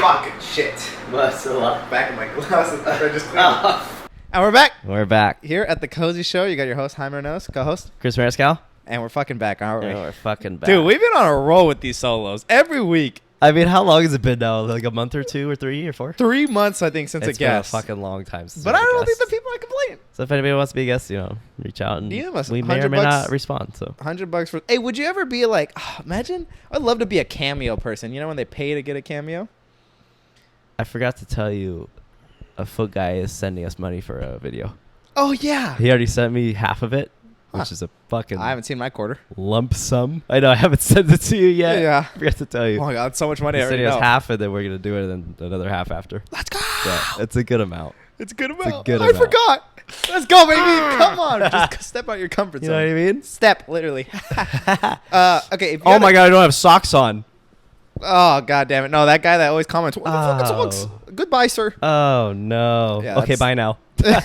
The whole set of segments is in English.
Fucking shit. What's a lot? Back in my glasses. I just And we're back. We're back. Here at the Cozy Show, you got your host, Jaime Renos, co-host. Chris Mariscal? And we're fucking back, aren't we? Yeah, we're fucking back. Dude, we've been on a roll with these solos every week. I mean, how long has it been now? Like a month or 2 or 3 or 4? 3 months, I think, since It's a been a guest. fucking long time since But I we've don't think guest. the people are complaining. So if anybody wants to be a guest, reach out and DM us. we may or may $100 not respond. So $100 for... Hey, would you ever be like... imagine... I'd love to be a cameo person. You know when they pay to get a cameo? I forgot to tell you, a foot guy is sending us money for a video. Oh, yeah. He already sent me half of it, which is a fucking I haven't seen my quarter. lump sum. I know I haven't sent it to you yet. Yeah. I forgot to tell you. Oh, my God. So much money. He's I already sending us know. half, and then we're gonna do it, and then another half after. Let's go. Yeah, it's a good amount. It's a good amount. It's a good I amount. forgot. Let's go, baby. Come on. Just step out your comfort You zone. know what I mean? Step, literally. Okay. If you Oh had my a- god, I don't have socks on. Oh, God damn it. No, that guy that always comments, what the fuck is socks? Goodbye, sir. Oh no. Yeah, Okay, that's- bye now.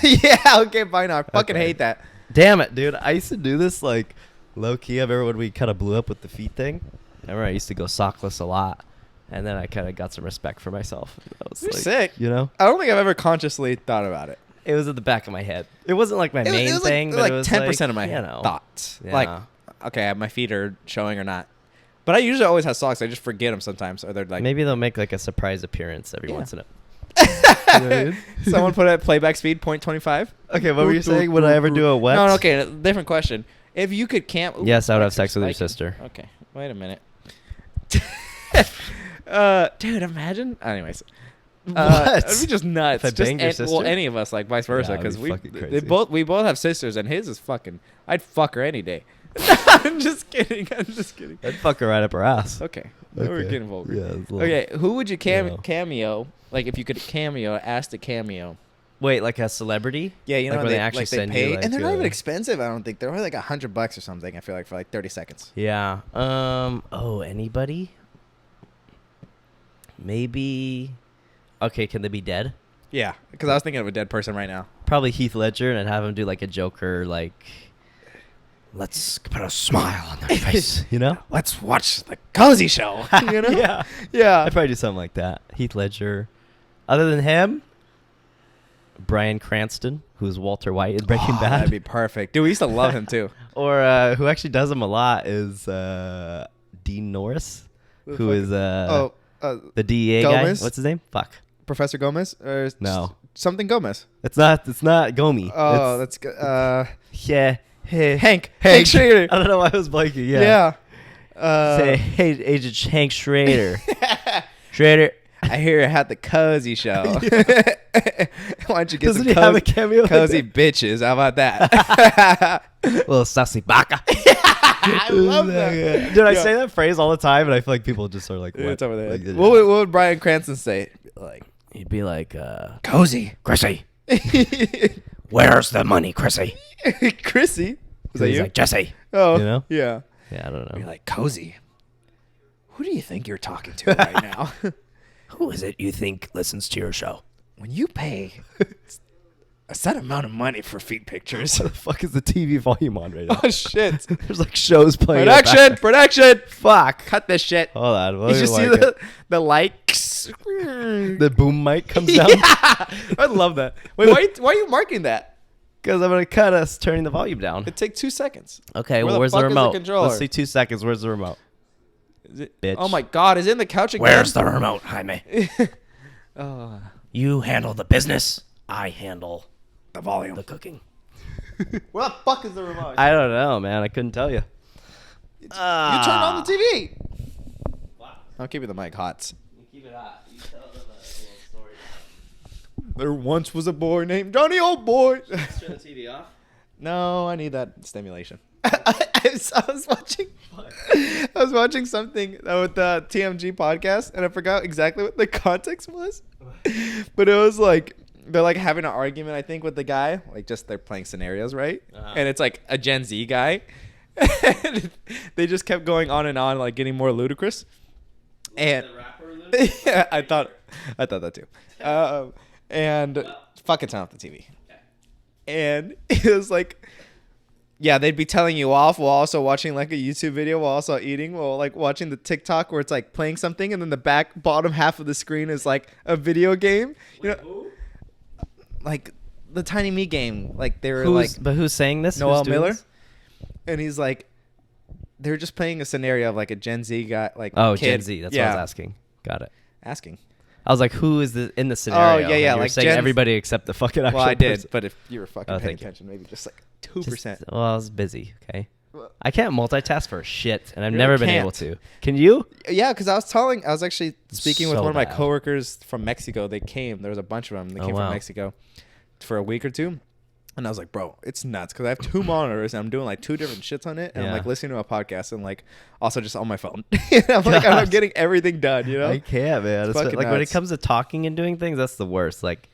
Yeah, okay, bye now. I fucking Okay. hate that. Damn it, dude. I used to do this like low key. I remember when we kind of blew up with the feet thing. I remember I used to go sockless a lot, and then I kind of got some respect for myself. I was You're like, sick. You know, I don't think I've ever consciously thought about it. it was at the back of my head. It wasn't like my It main was thing, like, but like it was 10% of my thoughts. Yeah. Like, okay, my feet are showing or not. But I usually always have socks. I just forget them sometimes. Or they're like... Maybe they'll make like a surprise appearance every Yeah. once in a. You know what I mean? Someone put at playback speed 0.25. Okay, what were you saying? Would I ever do a what? No, okay, different question. If you could camp... Ooh, Yes, I would have X's sex with your spiking. sister. Okay, wait a minute. Dude, imagine. Anyways, What? it'd be just nuts. If I Just banged your well, sister? any of us, like vice versa, Yeah, it'd because be fucking they crazy. both have sisters, and his is fucking. I'd fuck her any day. I'm just kidding. I'm just kidding. I'd fuck her right up her ass. Okay, we're Okay. getting vulgar. Yeah, it's a little- Okay, who would you know. cameo? Like, if you could cameo, ask to cameo. Wait, like a celebrity? Yeah, you know Like when when they actually like send they pay, you, like, and they're not even expensive. I don't think they're only like $100 or something. I feel like for like 30 seconds. Yeah. Oh, anybody? Maybe. Okay, can they be dead? Yeah, because I was thinking of a dead person right now. Probably Heath Ledger, and I'd have him do like a Joker, like, let's put a smile on their face, you know? Let's watch the Cozy Show. You know? Yeah. Yeah. I'd probably do something like that. Heath Ledger. Other than him, Bryan Cranston, who's Walter White in Breaking Bad. That'd be perfect. Dude, we used to love him too. Or who actually does him a lot is Dean Norris, who is the DEA Gomez? guy. What's his name? Fuck. Professor Gomez? Or No. something Gomez. It's not Gomi. Oh, It's- that's good. yeah. Hey. Hank Schrader. I don't know why I was blanking. Yeah. Say, hey, Agent Hank Schrader. Schrader. I hear you had the Cozy Show. Why don't you get Doesn't some he have a cameo like cozy that? bitches? How about that? Little sassy baka. I love that. Dude, I Yeah. say that phrase all the time, and I feel like people just are like, what? It's over there. Like, What would Bryan Cranston say? Like, he'd be like, Cozy. Chrissy, where's the money, Chrissy? Chrissy. Was that He's you? like, Jesse. Oh, You know? yeah. Yeah, I don't know. You're like, Cozy. Who do you think you're talking to right now? Who is it you think listens to your show? When you pay a set amount of money for feet pictures. What the fuck is the TV volume on right now? Oh, shit. There's like shows playing. in the background. Production. Fuck. Cut this shit. Hold on. You should see the likes. the boom mic comes down? Yeah. I love that. Wait, why are you marking that? Because I'm going to cut us turning the volume down. It takes 2 seconds. Okay, Where well, the where's fuck the is the remote? controller? Let's see 2 seconds. Where's the remote? Is it, Bitch. Oh my God! Is it in the couch again? Where's the remote, Jaime? Oh, You handle the business. I handle the volume. the cooking. Where the fuck is the remote? I don't know, man. I couldn't tell you. You turned on the TV. I'll keep the mic hot. Keep it hot. You tell them a little story. There once was a boy named Johnny Old Boy. Turn the TV off. No, I need that stimulation. I was watching something with the TMG podcast, and I forgot exactly what the context was. But it was like they're like having an argument, I think, with the guy. Like, just they're playing scenarios, right? And it's like a Gen Z guy. And they just kept going on and on, like getting more ludicrous. And yeah, I thought that too. And fucking turn off the TV. And it was like, Yeah, they'd be telling you off while also watching like a YouTube video, while also eating, while like watching the TikTok where it's like playing something, and then the bottom half of the screen is like a video game. You know, Who? like the Tiny Me game. Like they were like But who's saying this? Noel Who's doing Miller, this? and he's like, they're just playing a scenario of like a Gen Z guy, like Oh, kid. Gen Z. That's what I was asking. Got it. Asking. I was like, who is in the scenario? yeah, yeah, And you were like saying Gen- everybody except the fucking actual Well, I did, person. but if you were fucking Oh, paying thank you. attention, maybe just like 2%. Well, I was busy. Okay. I can't multitask for shit, and I've You never really been able can't. to. Can you? Yeah, because I was actually speaking with So one of my bad. coworkers from Mexico. They came. There was a bunch of them. They Oh, came wow. from Mexico for a week or two. And I was like, bro, it's nuts because I have 2 monitors and I'm doing like 2 different shits on it. And I'm Yeah. like listening to a podcast and like also just on my phone. I'm like, I'm God. getting everything done, you know? I can't, man. It's It's fucking like when it nuts. comes to talking and doing things, that's the worst. Like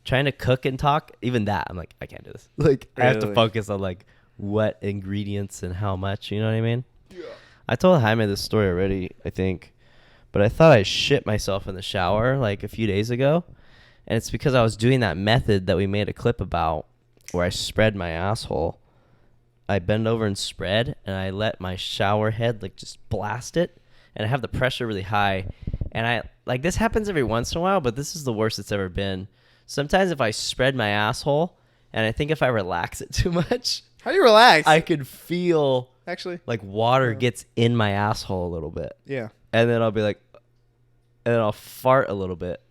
trying to cook and talk, even that, I'm like, I can't do this. Like I have to Really? focus on like what ingredients and how much. You know what I mean? Yeah. I told Jaime this story already, I think, but I thought I shit myself in the shower like a few days ago, and it's because I was doing that method that we made a clip about, where I spread my asshole. I bend over and spread, and I let my shower head like just blast it, and I have the pressure really high. And I like this happens every once in a while, but this is the worst it's ever been. Sometimes if I spread my asshole, and I think if I relax it too much, How do you relax? I could feel Actually, like water Yeah. gets in my asshole a little bit, yeah. and then I'll be like, and then I'll fart a little bit.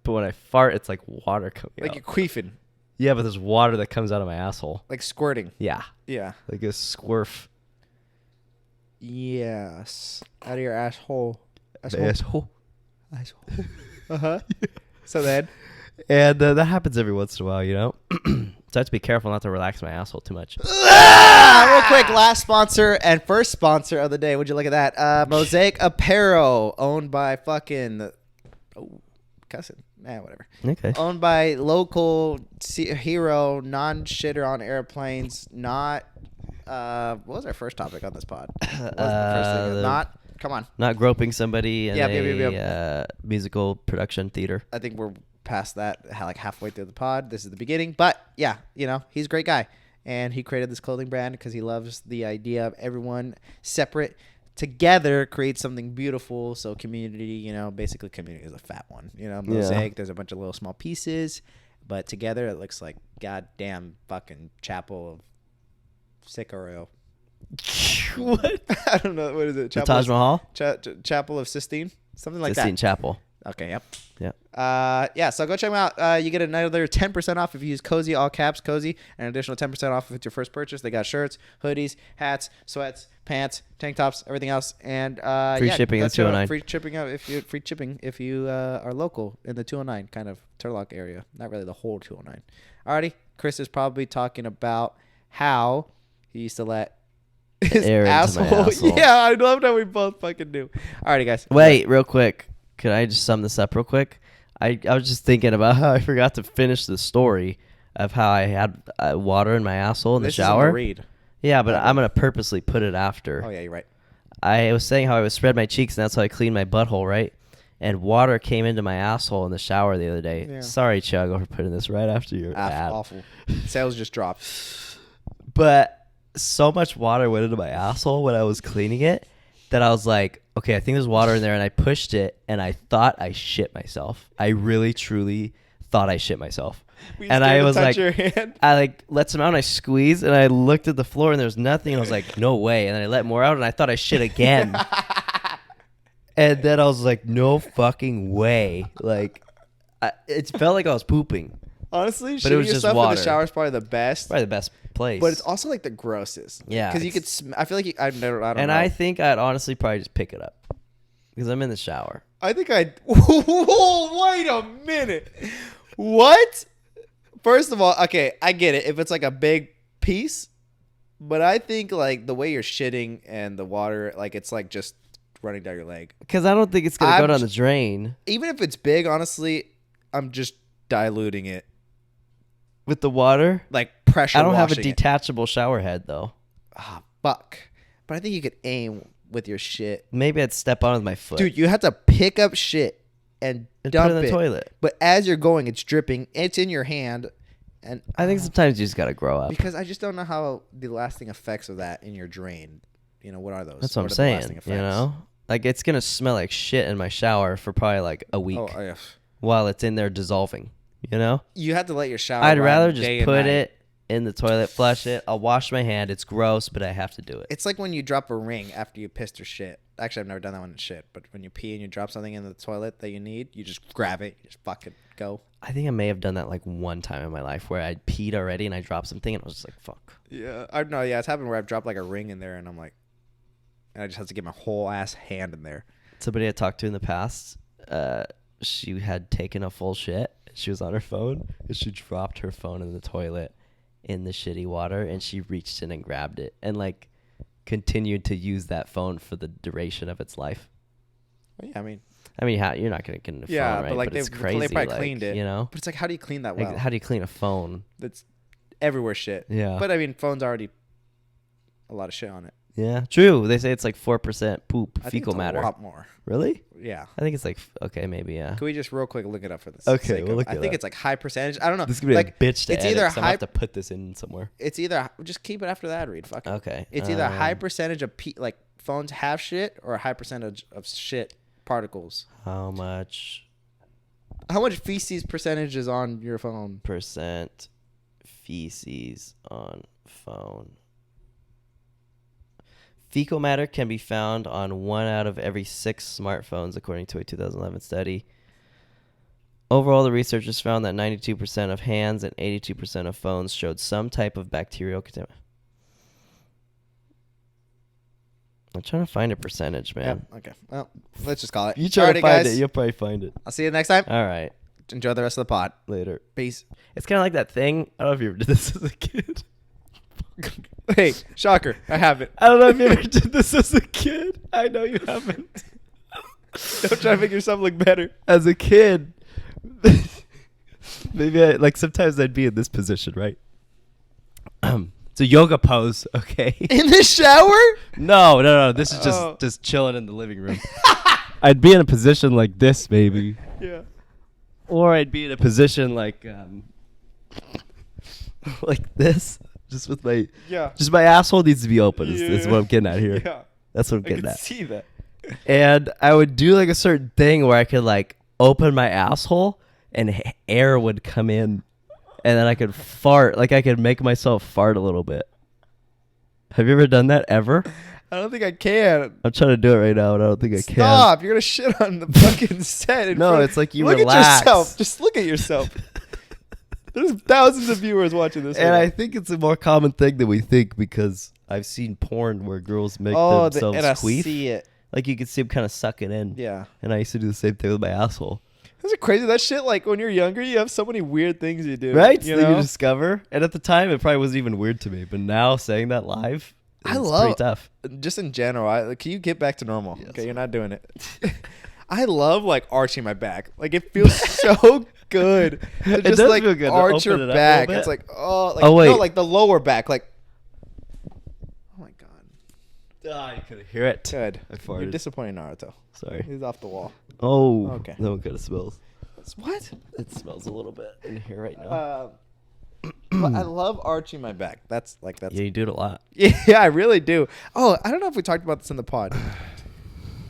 But when I fart, it's like water coming Like out. you're queefing, Yeah, but there's water that comes out of my asshole. like squirting. Yeah, Yeah. like a squirf. Yes. Out of your asshole. Asshole. Asshole. Uh-huh. So then, And that happens every once in a while, you know? So I have to be careful not to relax my asshole too much. real quick, last sponsor and first sponsor of the day. Would you look at that? Mosaic Apparel, owned by fucking cussing. Whatever. Okay. Owned by local hero, non-shitter on airplanes. Not. What was our first topic on this pod? What was the first thing? Not. Come on. Not groping somebody in Yep, a musical production theater. I think we're past that, like halfway through the pod. This is the beginning, but yeah, you know, he's a great guy, and he created this clothing brand because he loves the idea of everyone separate together create something beautiful. So community, you know, basically community is a fat one. You know, mosaic. There's a bunch of little small pieces, but together it looks like goddamn fucking chapel of Sikoro. What? I don't know, what is it? The Taj Mahal? Chapel of Sistine, something like Sistine that. Chapel. Okay, yep. Yeah. Yeah, so go check them out. You get another 10% off if you use Cozy, all caps, Cozy, and an additional 10% off if it's your first purchase. They got shirts, hoodies, hats, sweats, pants, tank tops, everything else, and Free shipping go at check 209. out Free shipping if you are local in the 209 kind of Turlock area. Not really the whole 209. Alrighty, Chris is probably talking about how he used to let his Air into my asshole. Yeah, I love that we both fucking do. Alrighty, guys. Wait, real quick. Could I just sum this up real quick? I was just thinking about how I forgot to finish the story of how I had water in my asshole in This the isn't shower. the read. Yeah, but Okay. I'm going to purposely put it after. Oh yeah, you're right. I was saying how I would spread my cheeks, and that's how I clean my butthole, right? And water came into my asshole in the shower the other day. Yeah. Sorry, Chug, for putting this right after your ad. Awful. Sales just dropped. But so much water went into my asshole when I was cleaning it that I was like, okay, I think there's water in there. And I pushed it, and I thought I shit myself. I really, truly thought I shit myself. Were you And scared I to was touch like, your hand? I like let some out, and I squeezed, and I looked at the floor, and there was nothing. And I was like, no way. And then I let more out, and I thought I shit again. And then I was like, no fucking way. Like, it felt like I was pooping. Honestly, But it shitting was just yourself in water. the shower is probably the best. Probably the best place. But it's also like the grossest. Yeah, because you it's- could. I feel like I don't and know. I think I'd honestly probably just pick it up because I'm in the shower. I think I. Wait a minute. What? First of all, okay, I get it if it's like a big piece, but I think like the way you're shitting and the water, like it's like just running down your leg. Because I don't think it's gonna go I'm down the drain Even if it's big, honestly, I'm just diluting it, with the water. like pressure. I don't have a washing it. detachable shower head though. Ah, fuck. But I think you could aim with your shit. Maybe I'd step on with my foot. Dude, you have to pick up shit and and dump put it in the it. toilet. But as you're going, it's dripping. It's in your hand. And I think sometimes you just gotta grow up. because I just don't know how the lasting effects of that in your drain. What are those? That's what I'm are the saying. lasting You know, like it's gonna smell like shit in my shower for probably like a week Oh, yeah. while it's in there dissolving. You know, You have to let your shower. I'd run rather just day and put night. it in the toilet, flush it. I'll wash my hand. It's gross, but I have to do it. It's like when you drop a ring after you pissed or shit. Actually, I've never done that one in shit. But when you pee and you drop something in the toilet that you need, you just grab it, you just fucking go. I think I may have done that like one time in my life where I'd peed already and I dropped something and I was just like, fuck. Yeah, I know. Yeah, it's happened where I've dropped like a ring in there, and I'm like, and I just have to get my whole ass hand in there. Somebody I talked to in the past, she had taken a full shit. She was on her phone and she dropped her phone in the toilet in the shitty water, and she reached in and grabbed it and like continued to use that phone for the duration of its life. Well, yeah, I mean, you're not gonna get a phone, yeah, right? but like it's they crazy. probably like, cleaned it, you know. But it's like, how do you clean that well? Like, how do you clean a phone? That's everywhere shit. Yeah. But I mean, phone's already a lot of shit on it. Yeah, true. They say it's like 4% poop, I think fecal it's matter. a lot more. Really? Yeah. I think it's like okay, maybe yeah. Can we just real quick look it up for this? Okay, sake we'll of- look I it think up. it's like high percentage. I don't know. This is gonna be like a bitch to it's edit, either 'cause I'm gonna high. have to put this in somewhere. It's either just keep it after the ad read. Fuck it. Okay. It's either a high percentage of like phones have shit or a high percentage of shit particles. How much How much feces percentage is on your phone? percent feces on phone? Fecal matter can be found on 1 out of every 6 smartphones, according to a 2011 study. Overall, the researchers found that 92% of hands and 82% of phones showed some type of bacterial contamination. I'm trying to find a percentage, man. Yeah. Okay. Well, let's just call it. You try to Alrighty, find guys. it, you'll probably find it. I'll see you next time. All right. Enjoy the rest of the pod. Later. Peace. It's kind of like that thing. I don't know if you ever did this as a kid. Hey, shocker. I haven't. I don't know if you ever did this as a kid. I know you haven't. Don't try to make yourself look better. As a kid, maybe sometimes I'd be in this position, right? It's a yoga pose, okay? In the shower? No. This is Oh. just chilling in the living room. I'd be in a position like this, maybe. Yeah. Or I'd be in a position like like this. Just with my my asshole needs to be open is what I'm getting at here. Yeah. That's what I'm I getting can at. see that. And I would do like a certain thing where I could like open my asshole and air would come in, and then I could fart. Like I could make myself fart a little bit. Have you ever done that ever? I don't think I can. I'm trying to do it right now, and I don't think I can. Stop. You're going to shit on the fucking set. In No, front. it's like you look relax. at yourself. Just look at yourself. There's thousands of viewers watching this. And right I now. think it's a more common thing than we think because I've seen porn where girls make themselves and I queef. see it. Like you can see them kind of sucking in. Yeah. And I used to do the same thing with my asshole. Isn't it crazy? That shit, like when you're younger, you have so many weird things you do. Right? You That know? you discover. And at the time, it probably wasn't even weird to me. But now saying that live, I it's love pretty tough. Just in general, can you get back to normal? Yes. Okay, you're not doing it. I love like arching my back. Like it feels so good. To It just does like feel good to arch open your it up a back. little It's bit. like Oh, wait. no, like the lower back. Like oh my god, You couldn't hear it. good. I You're farted. disappointing Naruto. Sorry. He's off the wall. Oh. Okay. No one kind of smells. What? It smells a little bit in here right now. But I love arching my back. That's Yeah, you do it a lot. yeah, I really do. Oh, I don't know if we talked about this in the pod.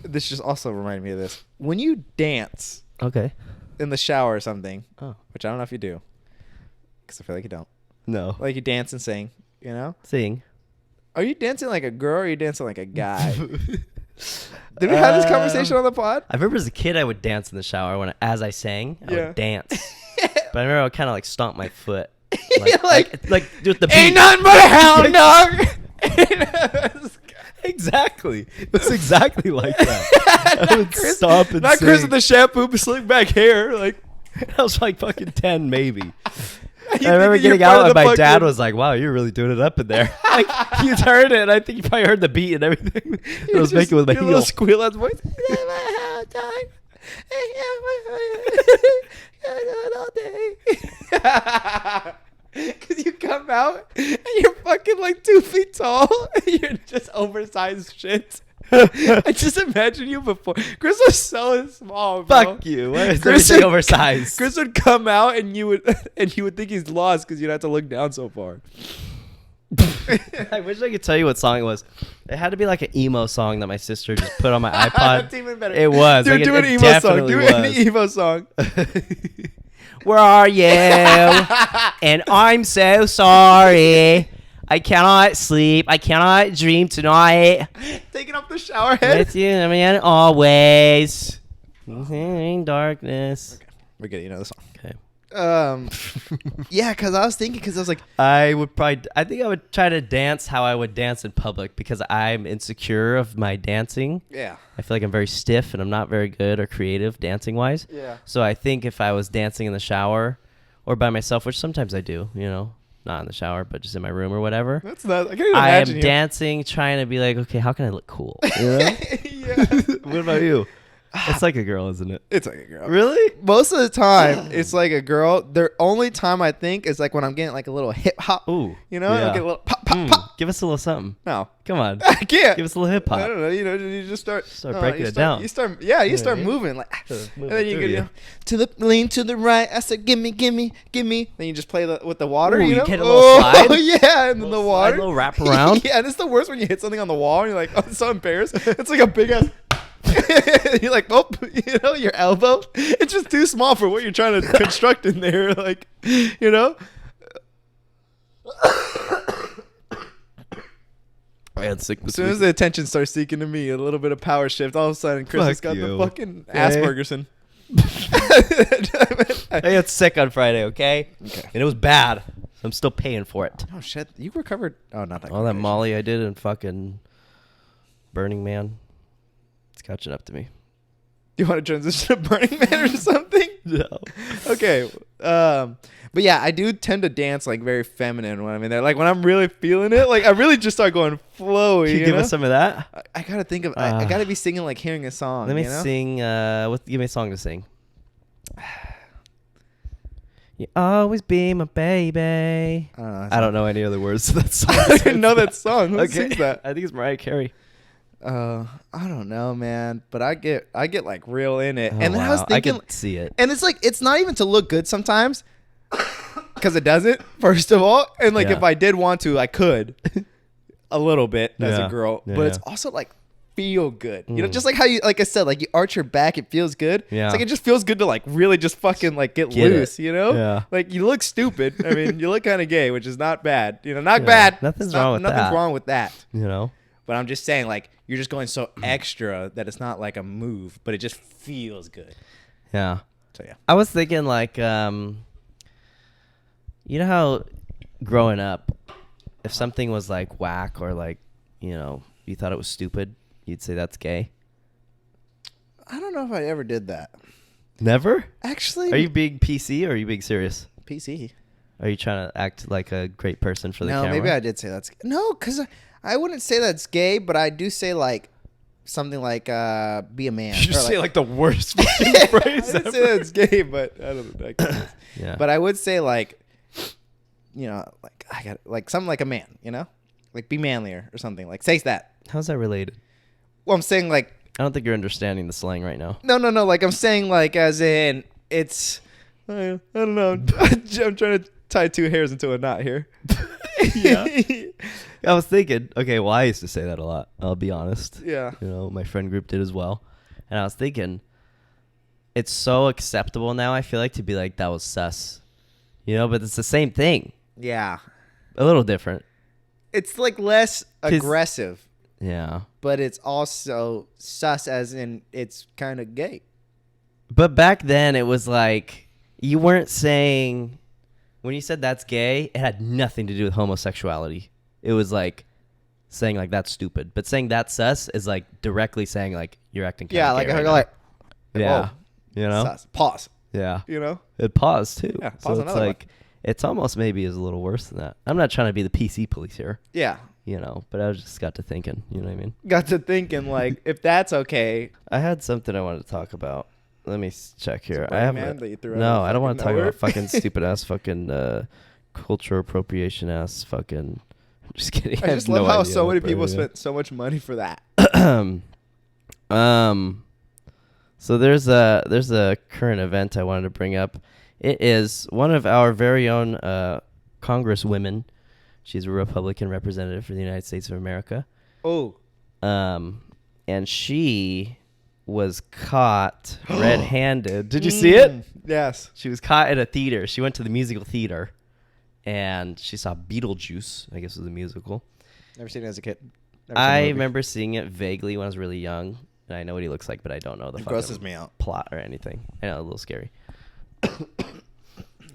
This just also reminded me of this. When you dance Okay. in the shower or something, Oh. which I don't know if you do, because I feel like you don't. No. Like you dance and sing, you know? Sing. Are you dancing like a girl or are you dancing like a guy? Did we have this conversation on the pod? I remember as a kid, I would dance in the shower as I sang. I Yeah. would dance. But I remember I would kind of like stomp my foot. Like with the beat. ain't nothing but a hound dog. Exactly. It was exactly like that. I would stomp and Not sing. Chris with the shampoo, but slick back hair. Like I was like fucking 10 maybe. you I remember think you're getting part out of and the my dad fucking- was like, wow, you're really doing it up in there. Like, you heard it. And I think you probably heard the beat and everything. I was making with my your heel. little squeal ass voice. Because you come out and you're fucking like 2 feet tall and you're just oversized shit. I just imagine you before. Chris was so small, bro. Fuck you. Why is everything oversized? Chris would come out and you would think he's lost because you'd have to look down so far. I wish I could tell you what song it was. It had to be like an emo song that my sister just put on my iPod. That's even better. It was. Dude, Like, do it an emo song. Do definitely an was. emo song. Where are you? And I'm so sorry. I cannot sleep. I cannot dream tonight. Taking off the shower head. With you, I mean, always. In darkness. Okay, we're good. You know the song. Okay. Yeah, because I was thinking, because I was like, I think I would try to dance how I would dance in public because I'm insecure of my dancing. yeah. I feel like I'm very stiff and I'm not very good or creative dancing wise. Yeah. So I think if I was dancing in the shower or by myself, which sometimes I do, you know, not in the shower, but just in my room or whatever. That's not, I can't even I am imagine you. dancing, trying to be like, okay, how can I look cool? You know? Yeah. What about you? It's like a girl, isn't it? It's like a girl. Really? Most of the time, it's like a girl. The only time I think is like when I'm getting like a little hip hop. Ooh. You know? Yeah. I'll get a little pop, pop, pop. Give us a little something. No. Come on. I can't. Give us a little hip I hop. don't know. You know, you just start Breaking you it down. You start, yeah, you start Yeah. moving like, Moving and then you through get you. to the lean to the right. I said, gimme, gimme, gimme. Then you just play with the water. Ooh, you you know? get a little slide? Yeah, and then the Little water. slide, little wrap around. Yeah, and it's the worst when you hit something on the wall and you're like, oh, I'm so embarrassed. It's like a big ass. You're like, oh, you know, your elbow. It's just too small for what you're trying to construct in there. Like, you know. I had sick As this soon as week. the attention starts seeking to me, a little bit of power shift. All of a sudden, Chris has Fuck got the you. fucking Okay. Aspergerson. I got sick on Friday, okay? Okay. And it was bad. I'm still paying for it. Oh shit! You recovered? Oh, not that. All that combination. Molly I did in fucking Burning Man. It's catching up to me. You want to transition to Burning Man or something? No. Okay. But yeah, I do tend to dance like very feminine when I'm in there. Like when I'm really feeling it, like I really just start going flowy. Can you give us some of that? I gotta think of. I gotta be singing like hearing a song. Let me you know? sing. Give me a song to sing. You always be my baby. I don't know any other words to that song. I didn't know that song. Who Okay. sings that? I think it's Mariah Carey. I don't know, man. But I get like real in it. Oh, And then I was wow. thinking, could see it. and it's like it's not even to look good sometimes, because it doesn't. First of all, and like Yeah. if I did want to, I could a little bit as Yeah. a girl. Yeah, But it's yeah. also like feel good. You know, Mm. just like how you, like I said, like you arch your back, it feels good. Yeah. It's like it just feels good to like really just fucking like get Get it. loose. You know? Yeah. Like you look stupid. I mean, you look kind of gay, which is not bad. You know, not Yeah. bad. Nothing's It's not- wrong with nothing's that. wrong with that. You know? But I'm just saying, like, you're just going so extra that it's not like a move, but it just feels good. Yeah. So yeah. I was thinking like, you know how growing up, if something was like whack or like, you know, you thought it was stupid, you'd say that's gay. I don't know if I ever did that. Never? Actually, Are you being PC or are you being serious? PC? Are you trying to act like a great person for the No, camera? maybe I did say that's no, because I wouldn't say that's gay, but I do say like something like be a man. You or, say like the worst I fucking phrase didn't ever. say that's gay, but I don't know. Yeah. But I would say like, you know, like I got like something like a man, you know, like be manlier or something. Like say that. How's that related? Well, I'm saying like I don't think you're understanding the slang right now. no. Like I'm saying like as in it's I don't know. I'm trying to tie two hairs into a knot here. Yeah. I was thinking, okay, well, I used to say that a lot. I'll be honest. Yeah. You know, my friend group did as well. And I was thinking, it's so acceptable now, I feel like, to be like, that was sus. You know, but it's the same thing. Yeah. A little different. It's like less 'Cause- aggressive, Yeah. but it's also sus as in it's kind of gay. But back then, it was like, you weren't saying, when you said that's gay, it had nothing to do with homosexuality. It was like saying like that's stupid. But saying that's sus is like directly saying like you're acting kind Yeah, of like gay I right go now. like Yeah. whoa, You know? sus. Pause. Yeah. You know? It paused too. Yeah, so pause it's another one. like it's almost maybe is a little worse than that. I'm not trying to be the PC police here, Yeah. you know, but I just got to thinking, you know what I mean? Got to thinking like if that's okay. I had something I wanted to talk about. Let me check here. I Burning have Man that you threw out no. of I don't want to talk nowhere? about fucking stupid ass fucking culture appropriation ass fucking. I'm just kidding. I have just love no how idea so what many people Burning Man- spent so much money for that. So there's a current event I wanted to bring up. It is one of our very own congresswomen. She's a Republican representative for the United States of America. Oh. And she was caught red-handed. Did you see it? Yes. She was caught at a theater. She went to the musical theater, and she saw Beetlejuice, I guess it was a musical. Never seen it as a kid. I remember seeing it vaguely when I was really young, and I know what he looks like, but I don't know the it grosses me out. Plot or anything. I know, a little scary.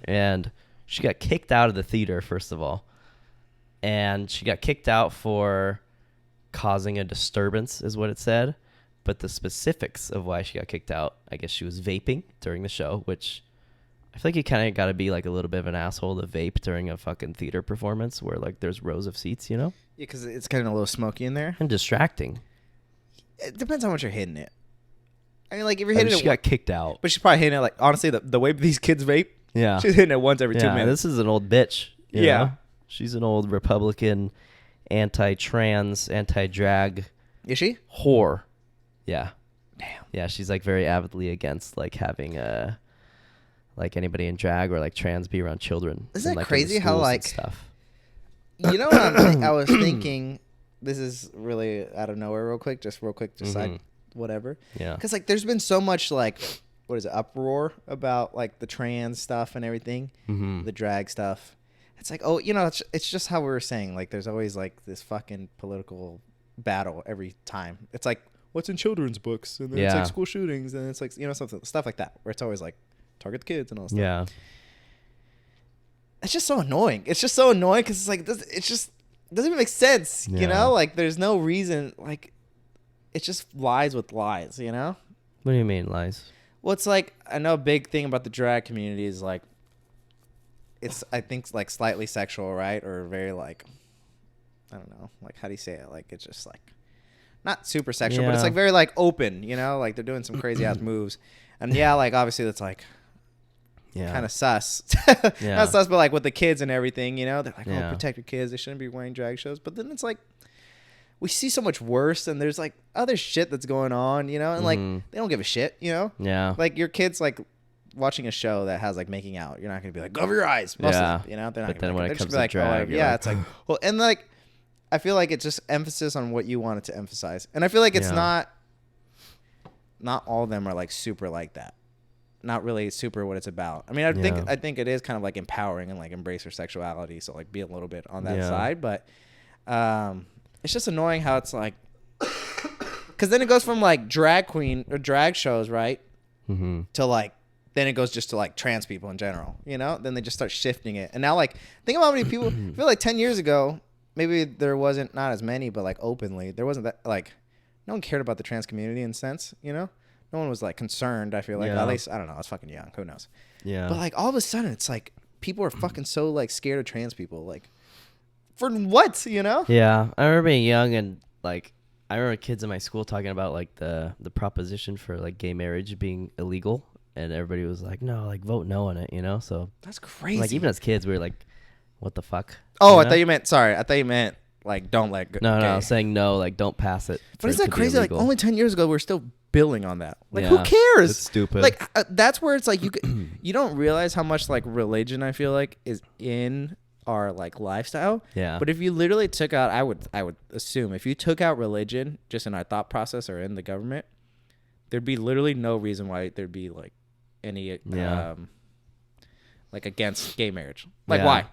And she got kicked out of the theater, first of all. And she got kicked out for causing a disturbance, is what it said. But the specifics of why she got kicked out, I guess she was vaping during the show, which I feel like you kind of got to be like a little bit of an asshole to vape during a fucking theater performance where like there's rows of seats, you know? Yeah, because it's kind of a little smoky in there. And distracting. It depends how much you're hitting it. I mean, like if you're hitting it, she got kicked out. But she's probably hitting it like honestly, the way these kids vape. Yeah, she's hitting it once every 2 minutes. This is an old bitch. You yeah, know? She's an old Republican, anti-trans, anti-drag. Is she? Whore. Yeah. Damn. Yeah, she's like very avidly against like having like anybody in drag or like trans be around children. Isn't that like, crazy how like stuff? You know what I was thinking. This is really out of nowhere. Real quick, just side whatever. Yeah. Because like there's been so much like what is it, uproar about like the trans stuff and everything, the drag stuff. It's like, oh, you know, it's just how we were saying. Like there's always like this fucking political battle every time. It's like what's in children's books, and then it's like school shootings, and it's like, you know, stuff like that, where it's always like target the kids and all that stuff. Yeah. It's just so annoying. It's just so annoying because it's like it just doesn't even make sense. You know, like there's no reason. Like it just lies with lies. You know. What do you mean lies? Well, it's like I know a big thing about the drag community is like it's I think like slightly sexual, right? Or very like I don't know, like how do you say it? Like it's just like not super sexual, but it's like very like open. You know, like they're doing some crazy ass moves, and like obviously that's like. Yeah. Kind of sus. Not sus, but like with the kids and everything, you know, they're like, oh, protect your kids. They shouldn't be wearing drag shows. But then it's like, we see so much worse, and there's like other shit that's going on, you know, and like they don't give a shit, you know? Yeah. Like your kids like watching a show that has like making out. You're not going to be like, cover your eyes. Up, you know? They're not. But then when it comes to like, drag, it's like, well, and like, I feel like it's just emphasis on what you want it to emphasize. And I feel like it's not all of them are like super like that. Not really super what it's about. I mean, I think it is kind of like empowering and like embrace your sexuality. So like be a little bit on that side, but it's just annoying how it's like, because then it goes from like drag queen or drag shows, right? To like, then it goes just to like trans people in general, you know? Then they just start shifting it. And now like, think about how many people, I feel like 10 years ago, maybe there wasn't, not as many, but like openly, there wasn't that, like, no one cared about the trans community in a sense, you know? No one was like concerned. I feel like at least I don't know. I was fucking young. Who knows? Yeah. But like all of a sudden, it's like people are fucking so like scared of trans people. Like for what? You know? Yeah. I remember being young and like I remember kids in my school talking about like the proposition for like gay marriage being illegal, and everybody was like, no, like vote no on it. You know? So that's crazy. Like even as kids, we were like, what the fuck? Oh, I thought you meant like don't let go. No, no, saying no, like don't pass it. But isn't that crazy? Like only 10 years ago, we're still billing on that. Like who cares? It's stupid. Like that's where it's like you don't realize how much like religion I feel like is in our like lifestyle. Yeah. But if you literally took out, I would assume if you took out religion just in our thought process or in the government, there'd be literally no reason why there'd be like any like against gay marriage. Like why?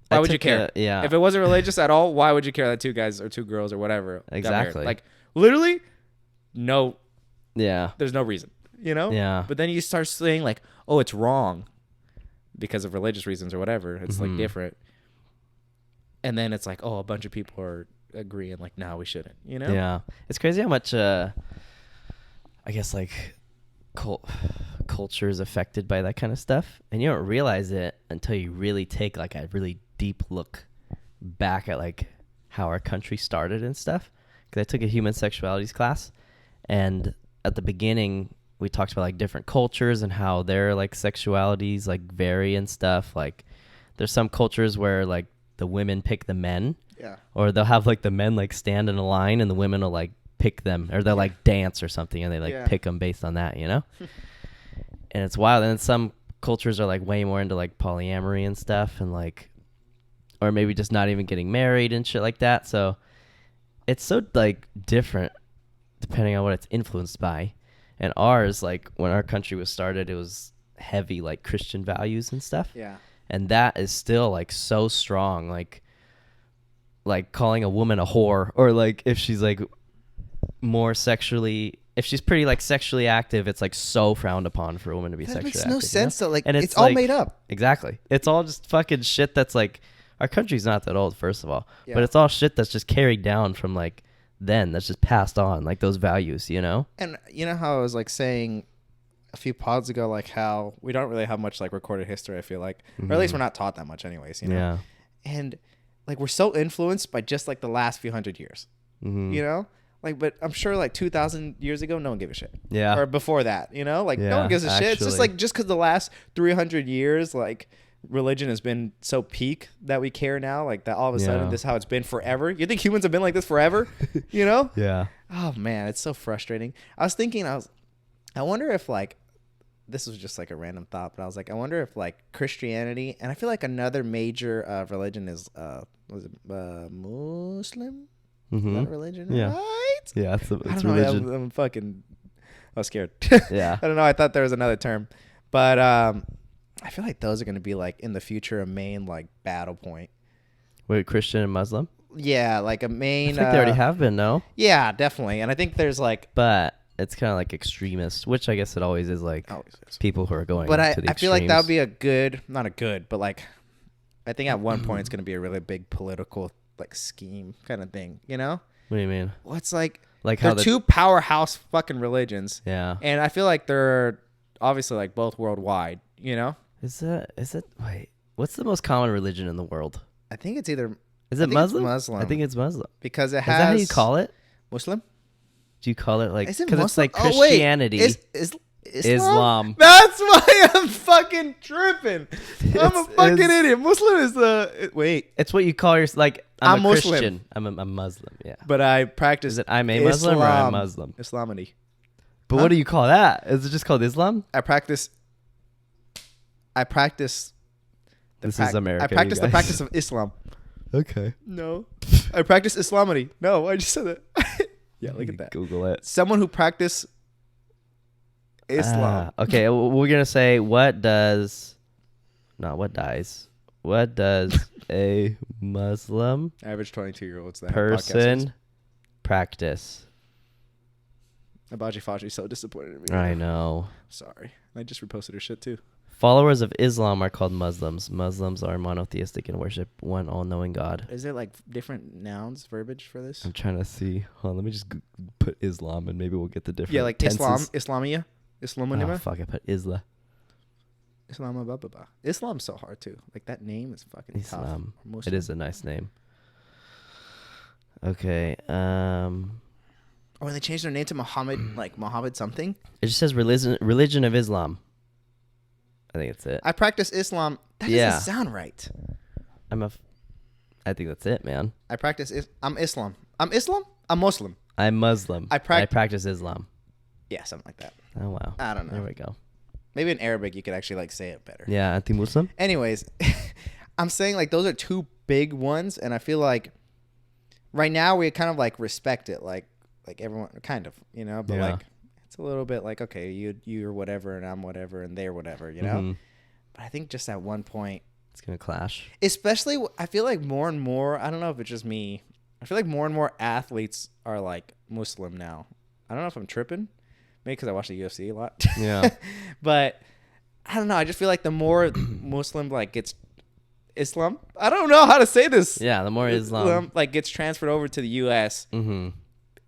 Why would you care? If it wasn't religious at all, why would you care that two guys or two girls or whatever got married? Like literally, no. Yeah. There's no reason, you know? Yeah. But then you start saying like, oh, it's wrong because of religious reasons or whatever. It's like different. And then it's like, oh, a bunch of people are agreeing like, no, we shouldn't, you know? Yeah. It's crazy how much, I guess like culture is affected by that kind of stuff. And you don't realize it until you really take like a really deep look back at like how our country started and stuff. Because I took a human sexualities class, and at the beginning we talked about like different cultures and how their like sexualities like vary and stuff. Like there's some cultures where like the women pick the men, or they'll have like the men like stand in a line and the women will like pick them, or they'll like dance or something, and they like pick them based on that, you know. And it's wild. And then some cultures are like way more into like polyamory and stuff, and like, or maybe just not even getting married and shit like that. So it's so like different depending on what it's influenced by. And ours, like when our country was started, it was heavy like Christian values and stuff. Yeah. And that is still like so strong, like calling a woman a whore, or like if she's like more sexually, if she's pretty like sexually active, it's like so frowned upon for a woman to be sexually active. That makes no sense though. Like, and it's all like, made up. Exactly. It's all just fucking shit that's like, our country's not that old, first of all, Yeah. but it's all shit that's just carried down from like then, that's just passed on, like those values, you know? And you know how I was like saying a few pods ago, like how we don't really have much like recorded history, I feel like, or at least we're not taught that much anyways, you know? Yeah. And like we're so influenced by just like the last few hundred years, you know? Like, but I'm sure like 2,000 years ago, no one gave a shit. Yeah. Or before that, you know? Like no Yeah, one gives a shit. It's just actually. like, just because the last 300 years, like religion has been so peak that we care now, like that all of a sudden Yeah. this is how it's been forever. You think humans have been like this forever? You know? Yeah. Oh man, it's so frustrating. I was thinking, I wonder if like, this was just like a random thought, but I was like, I wonder if like Christianity, and I feel like another major religion is, was it Muslim? Is that a religion? Yeah. Right? Yeah, it's I don't know. religion. I'm fucking, I was scared. Yeah. I don't know. I thought there was another term, but I feel like those are going to be like in the future a main like battle point. Wait, Christian and Muslim? Yeah, like a main. I think they already have been, no? Yeah, definitely. And I think there's like. But it's kind of like extremist, which I guess it always is, like people who are going But to the I feel like that would extremes. be a good, not a good, but like, I think at one point it's going to be a really big political like scheme kind of thing, you know? What do you mean? Well, it's like How they're two powerhouse fucking religions. Yeah. And I feel like they're obviously like both worldwide, you know? Is it wait, what's the most common religion in the world? I think it's either Is I it think it's Muslim? Muslim. I think it's Muslim. because it Is has that how you call it? Muslim? Do you call it like, Is it because it's like Muslim? Oh, wait. Christianity, Is Islam. That's why I'm fucking tripping. I'm a It's- fucking it's- idiot. Muslim is the wait, It's what you call your, like, I'm a Muslim. Christian. I'm a Muslim, yeah. but I practice. Is it I'm a Muslim or I'm Islam. Muslim? Islamity. But what do you call that? Is it just called Islam? I practice. This is America, I practice you the guys. practice of Islam. Okay. No, I practice Islamity. No, I just said that. Yeah, look at that. Google it. Someone who practice Islam. Okay, we're gonna say what does a Muslim Average 22-year-olds that have person podcasters. practice? Abaji Faji's so disappointed in me. I know. Sorry, I just reposted her shit too. Followers of Islam are called Muslims. Muslims are monotheistic and worship one all-knowing God. Is there like different nouns, verbiage for this? I'm trying to see. Hold on, let me just put Islam and maybe we'll get the different Yeah, like tenses. Islamia, Oh, Islamunima, fuck, I put Isla. Islamababa. Islam's so hard too. Like that name is fucking Islam. tough. Or It Muslim. is a nice name. Okay. Or when they changed their name to Muhammad, like Muhammad something. It just says religion of Islam. I think that's it. I practice Islam. That Yeah. doesn't sound right. I think that's it, man. I practice. I'm Islam. I'm Islam. I'm Muslim. I'm Muslim. I practice Islam. Yeah, something like that. Oh wow. I don't know. There we go. Maybe in Arabic you could actually like say it better. Yeah, anti-Muslim. Anyways, I'm saying like those are two big ones, and I feel like right now we kind of like respect it, like everyone kind of, you know, but Yeah. like it's a little bit like okay, you're whatever, and I'm whatever, and they're whatever, you know. Mhm. But I think just at one point, It's gonna clash. especially I feel like more and more. I don't know if it's just me. I feel like more and more athletes are like Muslim now. I don't know if I'm tripping. Maybe because I watch the UFC a lot. Yeah. But I don't know. I just feel like the more Muslim like gets Islam. I don't know how to say this. Yeah, the more Islam. like gets transferred over to the U.S. Mm-hmm.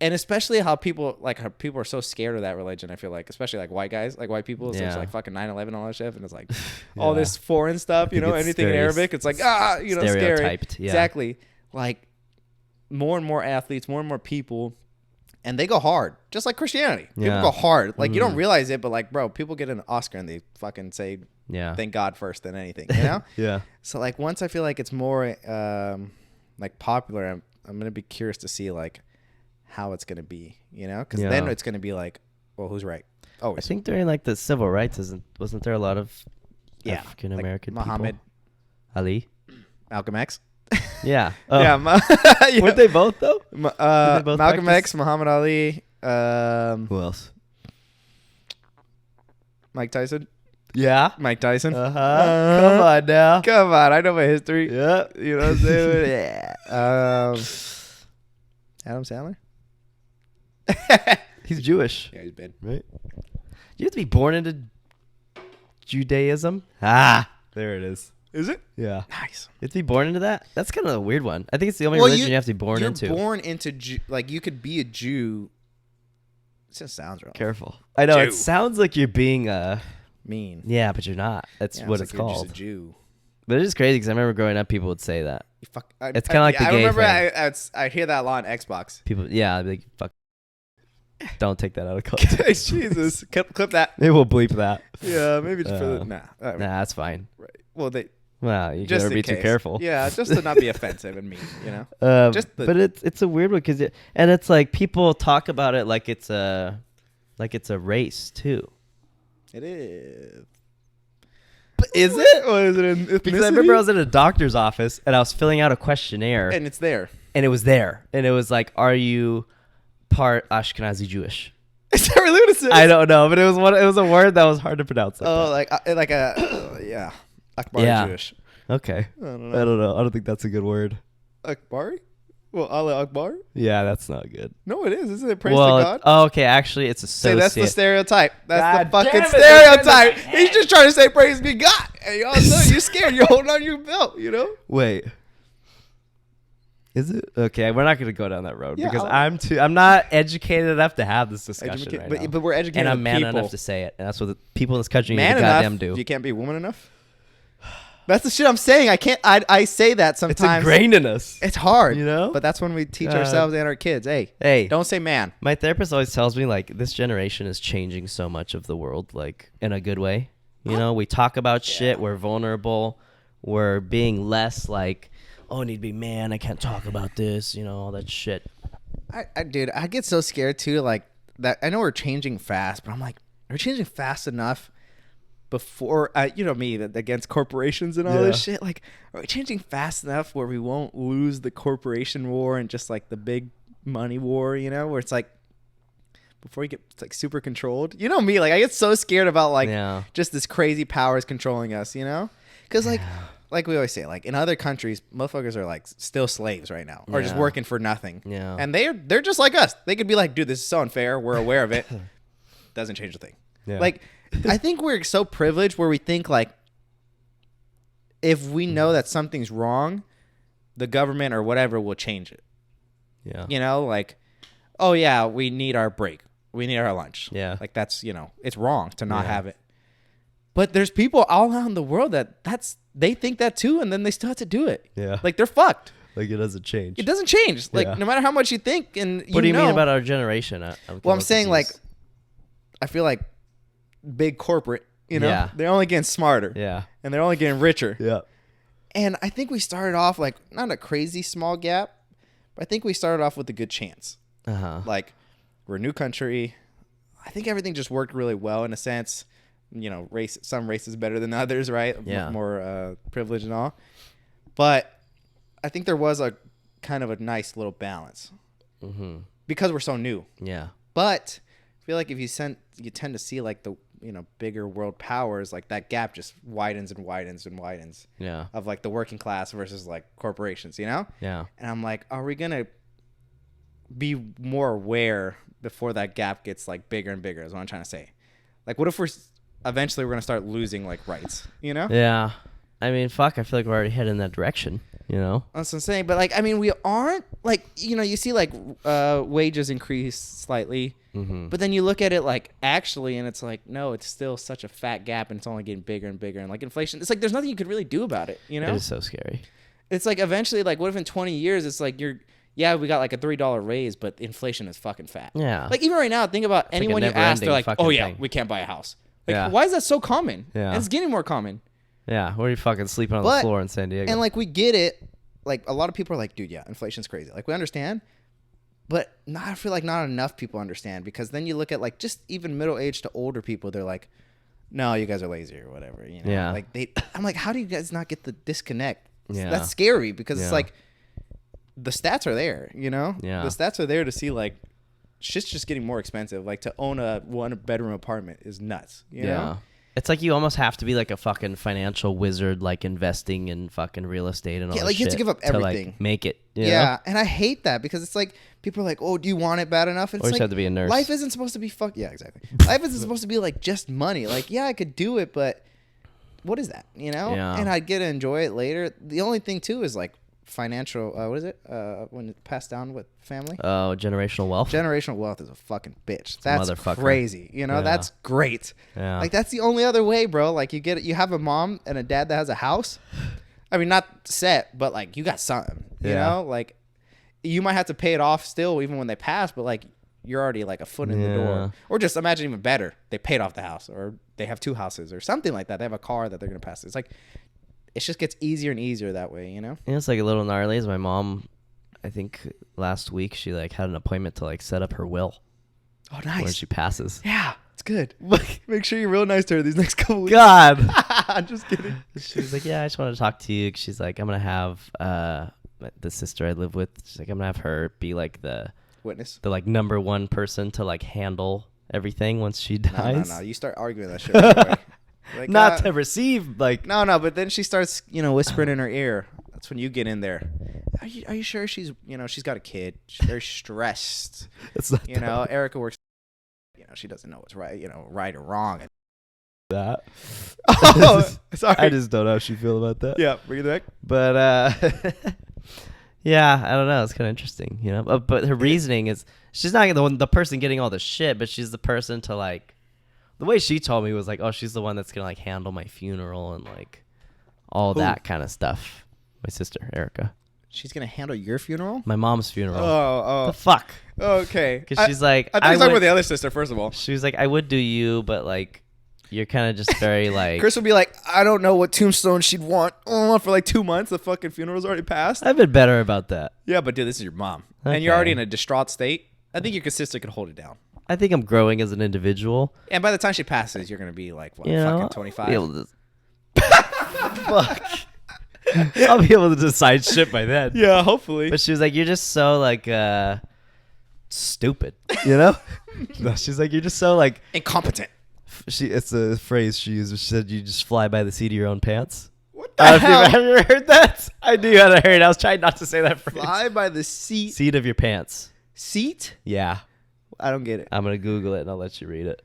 And especially how people are so scared of that religion. I feel like, especially like white guys, like white people, it's Yeah. like fucking 9/11 and all that shit, and it's like all Yeah. this foreign stuff, you think know, it's anything in very Arabic, it's like scary. stereotyped, yeah. Exactly. Like more and more athletes, more and more people, and they go hard, just like Christianity. People Yeah. go hard. Like you don't Mhm. realize it, but like, bro, people get an Oscar and they fucking say Yeah. thank God first than anything, you know? Yeah. So like once I feel like it's more like popular, I'm gonna be curious to see like how it's going to be, you know? Because then it's going to be like, well, who's right? I think during like the civil rights, wasn't there a lot of African American like Muhammad people? Ali, Malcolm X. Yeah. Yeah. Yeah. Weren't they both though? Malcolm practice? X, Muhammad Ali. Who else? Mike Tyson. Yeah. Mike Tyson. Come on now. Come on. I know my history. Yeah. You know what I'm saying? Yeah. Adam Sandler. He's Jewish. Yeah, he's bad. Right? You have to be born into Judaism. Ah, there it is. Is it? Yeah. Nice. You have to be born into that? That's kind of a weird one. I think it's the only religion you have to be born into. You're born into, like, you could be a Jew. It just sounds wrong. Careful. I know. Jew. It sounds like you're being mean. Yeah, but you're not. That's what it's called. You're just a Jew. But it is crazy because I remember growing up, people would say that. It's kind of like the I gay remember thing. I hear that a lot on Xbox. People, yeah, I'd be like, fuck. Don't take that out of context. Jesus. Clip that. Maybe we'll bleep that. Yeah, maybe just for the... Nah. Nah, that's fine. Right. Well, Well, you just gotta be too careful. Yeah, just to not be offensive and mean, you know? But it's a weird one because it's like people talk about it like it's a race too. It is. But is it? Or is it an ethnicity? Because I remember I was at a doctor's office and I was filling out a questionnaire. And it's there. And it was there. And it was like, are you part Ashkenazi Jewish? Is that really what it says? I don't know, but it was a word that was hard to pronounce. Like a yeah. Akbar Jewish. Okay. I don't know. I don't think that's a good word. Akbari? Well, Allah Akbar? Yeah, that's not good. No, it is. Isn't it praise to God? Okay. Actually, it's associate. Say that's the stereotype. That's the fucking damn it, stereotype. He's just trying to say praise be God. And all of a sudden you're scared. You're holding on to your belt, you know? Wait. Is it? Okay, we're not going to go down that road Yeah, because I'm not educated enough to have this discussion right now. But we're educated and I'm man people. enough to say it. And that's what the people in this country Man need to enough, goddamn do. You can't be woman enough? That's the shit I'm saying. I can't. I say that sometimes. It's ingrained in us. It's hard, you know. But that's when we teach ourselves and our kids. Hey, don't say man. My therapist always tells me like this generation is changing so much of the world, like in a good way. You know, we talk about shit. We're vulnerable. We're being less like, oh, I need to be man. I can't talk about this. You know, all that shit. Dude, I get so scared too. Like that. I know we're changing fast, but I'm like, are we changing fast enough? Before you know me, that against corporations and all this shit, like, are we changing fast enough where we won't lose the corporation war and just like the big money war, you know, where it's like before you get like super controlled, you know me, like I get so scared about like just this crazy powers controlling us, you know, because like we always say, like in other countries, motherfuckers are like still slaves right now, or just working for nothing, and they're just like us. They could be like, dude, this is so unfair. We're aware of it. Doesn't change a thing. Like. I think we're so privileged where we think like if we know that something's wrong, the government or whatever will change it. Yeah. You know, like, oh yeah, we need our break. We need our lunch. Yeah. Like that's, you know, it's wrong to not have it. But there's people all around the world they think that too, and then they still have to do it. Yeah. Like they're fucked. Like it doesn't change. It doesn't change. Like no matter how much you think and What do you mean about our generation? I'm saying like I feel like big corporate, you know, they're only getting smarter, and they're only getting richer, and I think we started off like not a crazy small gap, but I think we started off with a good chance. Like we're a new country. I think everything just worked really well in a sense. You know, some races better than others, right? More privilege and all, but I think there was a kind of a nice little balance because we're so new. But I feel like if you tend to see like the bigger world powers, like that gap just widens and widens and widens. Of like the working class versus like corporations, you know? And I'm like, are we gonna be more aware before that gap gets like bigger and bigger? Is what I'm trying to say. Like, what if eventually we're gonna start losing like rights? You know? Yeah. I mean, fuck. I feel like we're already heading in that direction. You know? That's what I'm saying. But like, I mean, we aren't like, you see like wages increase slightly. But then you look at it like actually, and it's like, no, it's still such a fat gap, and it's only getting bigger and bigger. And like inflation, it's like there's nothing you could really do about it. You know, it is so scary. It's like eventually, like, what if in 20 years it's like we got like a $3 raise, but inflation is fucking fat. Yeah. Like even right now, think about anyone you ask, they're like, oh yeah, we can't buy a house. Like, why is that so common? Yeah. And it's getting more common. Yeah. Where are you fucking sleeping on the floor in San Diego? And like we get it. Like a lot of people are like, dude, yeah, inflation's crazy. Like we understand. But I feel like not enough people understand, because then you look at like just even middle-aged to older people, they're like, no, you guys are lazy or whatever. You know? Yeah. Like I'm like, how do you guys not get the disconnect? Yeah. That's scary, because it's like the stats are there, you know? Yeah. The stats are there to see like shit's just getting more expensive. Like to own a 1-bedroom apartment is nuts. You know? It's like you almost have to be like a fucking financial wizard, like investing in fucking real estate and all that like you have to give up everything. To, like, make it. Yeah, and I hate that, because it's like people are like, "Oh, do you want it bad enough?" And Or it's you like, have to be a nurse. Life isn't supposed to be Yeah, exactly. Life isn't supposed to be like just money. Like, yeah, I could do it, but what is that? You know? Yeah. And I'd get to enjoy it later. The only thing too is like financial. What is it? When it's passed down with family. Oh, generational wealth. Generational wealth is a fucking bitch. That's Motherfucker. crazy. You know, Yeah. that's great. Yeah. Like that's the only other way, bro. Like you have a mom and a dad that has a house. I mean, not set, but like you got something. You know, like you might have to pay it off still, even when they pass. But like you're already like a foot in the door. Or just imagine even better, they paid off the house, or they have 2 houses, or something like that. They have a car that they're gonna pass. It's like it just gets easier and easier that way. You know. Yeah, it's like a little gnarly. As my mom, I think last week she like had an appointment to like set up her will. Oh, nice. When she passes. Yeah, it's good. Make sure you're real nice to her these next couple weeks. God. I'm just kidding. She's like, yeah, I just wanted to talk to you. She's like, I'm gonna have the sister I live with. She's like, I'm gonna have her be like the witness, the like number 1 person to like handle everything once she dies. No. You start arguing that shit right away. Like, Not to receive like. No, but then she starts, whispering in her ear. That's when you get in there. Are you sure she's got a kid? She's very stressed. It's not Erica works. She doesn't know what's right. Right or wrong. That. Oh, sorry. I just don't know how she feel about that. Yeah, bring it back. But yeah, I don't know. It's kind of interesting, But her reasoning is she's not the person getting all the shit, but she's the person to like. The way she told me was like, oh, she's the one that's gonna like handle my funeral and like all that kind of stuff. My sister Erica. She's gonna handle your funeral. My mom's funeral. Oh. The fuck. Okay. Because she's like, I thought you were talking about the other sister. First of all, she was like, I would do you, but like, you're kind of just very like. Chris would be like, I don't know what tombstone she'd want. For like 2 months. The fucking funeral's already passed. I've been better about that. Yeah, but dude, this is your mom, and you're already in a distraught state. I think your sister could hold it down. I think I'm growing as an individual. And by the time she passes, you're going to be like, what, fucking 25? Fuck. I'll be able to decide shit by then. Yeah, hopefully. But she was like, you're just so like stupid, No, she's like, you're just so like incompetent. It's a phrase she used. She said, you just fly by the seat of your own pants. What the hell? Have you ever heard that? I knew how to hear it. I was trying not to say that phrase. Fly by the seat of your pants. Seat? Yeah. I don't get it. I'm gonna Google it and I'll let you read it.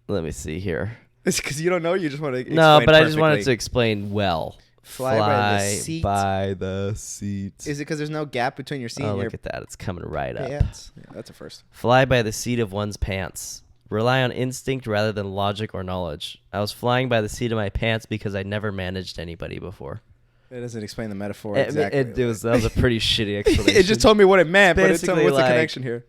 Let me see here. It's because you don't know. You just want to explain No, but perfectly. I just wanted to explain well. Fly by the seat. By the seat. Is it because there's no gap between your seat and your look at that. It's coming right up. pants? Yeah, that's a first. Fly by the seat of one's pants. Rely on instinct rather than logic or knowledge. I was flying by the seat of my pants because I never managed anybody before. It doesn't explain the metaphor exactly. That was a pretty shitty explanation. It just told me what it meant, but it told me what's like, the connection here.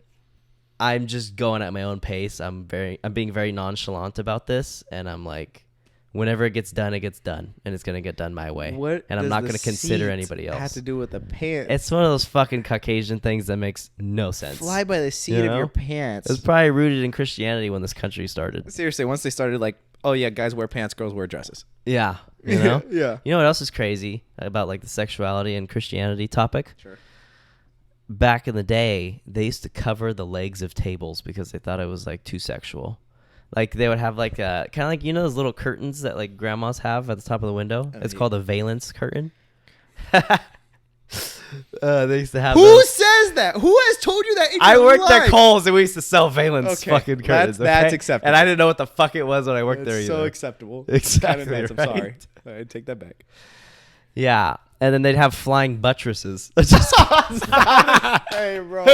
I'm just going at my own pace. I'm being very nonchalant about this, and I'm like, whenever it gets done, and it's gonna get done my way. And I'm not gonna consider anybody else. Have to do with the pants. It's one of those fucking Caucasian things that makes no sense. Fly by the seat of your pants. It was probably rooted in Christianity when this country started. Seriously, once they started like, oh yeah, guys wear pants, girls wear dresses. Yeah, Yeah. You know what else is crazy about like the sexuality and Christianity topic? Sure. Back in the day, they used to cover the legs of tables because they thought it was like too sexual. Like they would have like kind of like those little curtains that like grandmas have at the top of the window. It's called a valence curtain. They used to have. Who says that? Who has told you that? I worked at Kohl's and we used to sell valence fucking curtains. That's acceptable. And I didn't know what the fuck it was when I worked there either. So acceptable. Exactly. I'm sorry. I take that back. Yeah. And then they'd have flying buttresses. Hey, bro.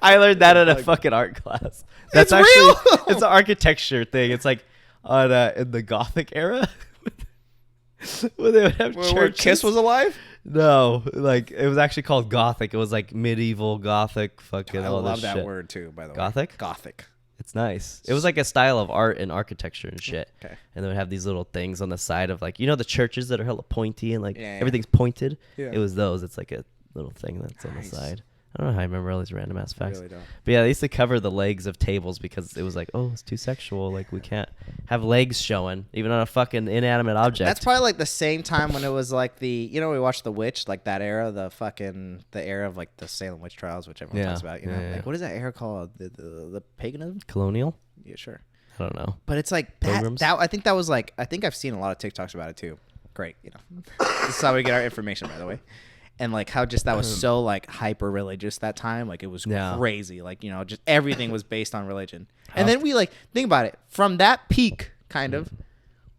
I learned that in a fucking art class. That's real? It's an architecture thing. It's like on in the Gothic era when they would have churches. Where Kiss was alive? No, like it was actually called Gothic. It was like medieval Gothic fucking all this shit. I love that word too, by the way. Gothic? Gothic. It's nice. It was like a style of art and architecture and shit. Okay. And they would have these little things on the side of like, the churches that are hella pointy and like Yeah. everything's pointed? Yeah. It was those. It's like a little thing that's on the side. I don't know how I remember all these random ass I facts. really don't. But yeah, they used to cover the legs of tables because it was like, oh, it's too sexual. Like, we can't have legs showing, even on a fucking inanimate object. That's probably like the same time when it was like we watched The Witch, like that era, the era of like the Salem witch trials, which everyone talks about. You know, Yeah. like what is that era called? The paganism? Colonial? Yeah, sure. I don't know. But it's like Pilgrims? that. I think that was like. I think I've seen a lot of TikToks about it too. Great, you know. This is how we get our information, by the way. And like how just that was so like hyper religious that time, like it was crazy. Like, you know, just everything was based on religion. And then we like think about it from that peak, kind of.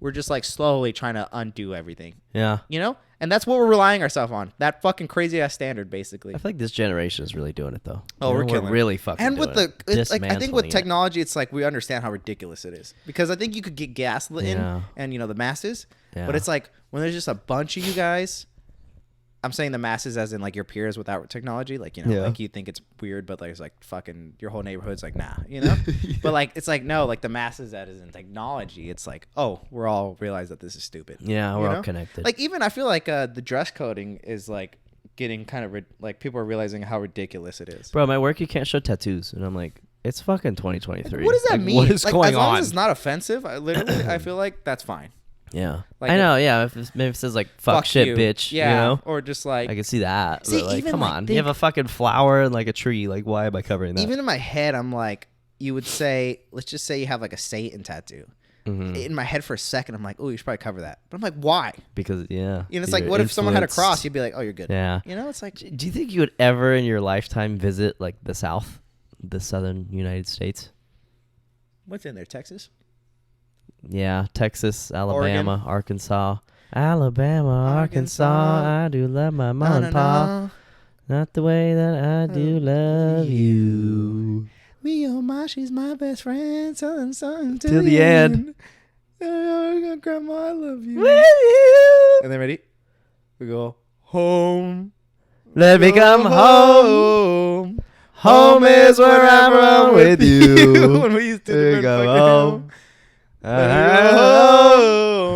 We're just like slowly trying to undo everything. Yeah. You know, and that's what we're relying ourselves on. That fucking crazy ass standard, basically. I feel like this generation is really doing it though. Oh, we're killing it. really fucking. And with doing the, it's like I think with dismantling it. technology, it's like we understand how ridiculous it is because I think you could get gaslit in and you know the masses, but it's like when there's just a bunch of you guys. I'm saying the masses as in like your peers without technology, like, you know, like you think it's weird, but like it's like fucking your whole neighborhood's like, nah, you know. But like it's like no, like the masses that is in technology, it's like, oh, we're all realize that this is stupid. Yeah, we're you all know? connected. Like even I feel like the dress coding is like getting kind of like people are realizing how ridiculous it is. Bro, at my work you can't show tattoos, and I'm like, it's fucking 2023. What does that like, mean? What is like, going as long on? as it's not offensive, I feel like that's fine. Yeah, Like I know. Yeah, maybe it says like fuck shit, you. bitch. Yeah, you know, or just like I can see that. See, but like, even, come like, on, think- you have a fucking flower and like a tree. Like, why am I covering that? even in my head, I'm like, you would say, let's just say you have like a Satan tattoo. In my head for a second, I'm like, oh, you should probably cover that. But I'm like, why? Because You know, it's like, what if someone had a cross? You'd be like, oh, you're good. Yeah. You know, it's like, Do you think you would ever in your lifetime visit like the South, the Southern United States? what's in there, Texas? Yeah, Texas, Alabama, Arkansas. Alabama, Arkansas, I do love my mom and pa. Not the way that I do love you. Me, oh my, she's my best friend. Something Till the end. Grandma, I love you. With you. And then ready? We go home. Let me come home. Home is wherever I'm with you. When we used to There you different go. fucking Home.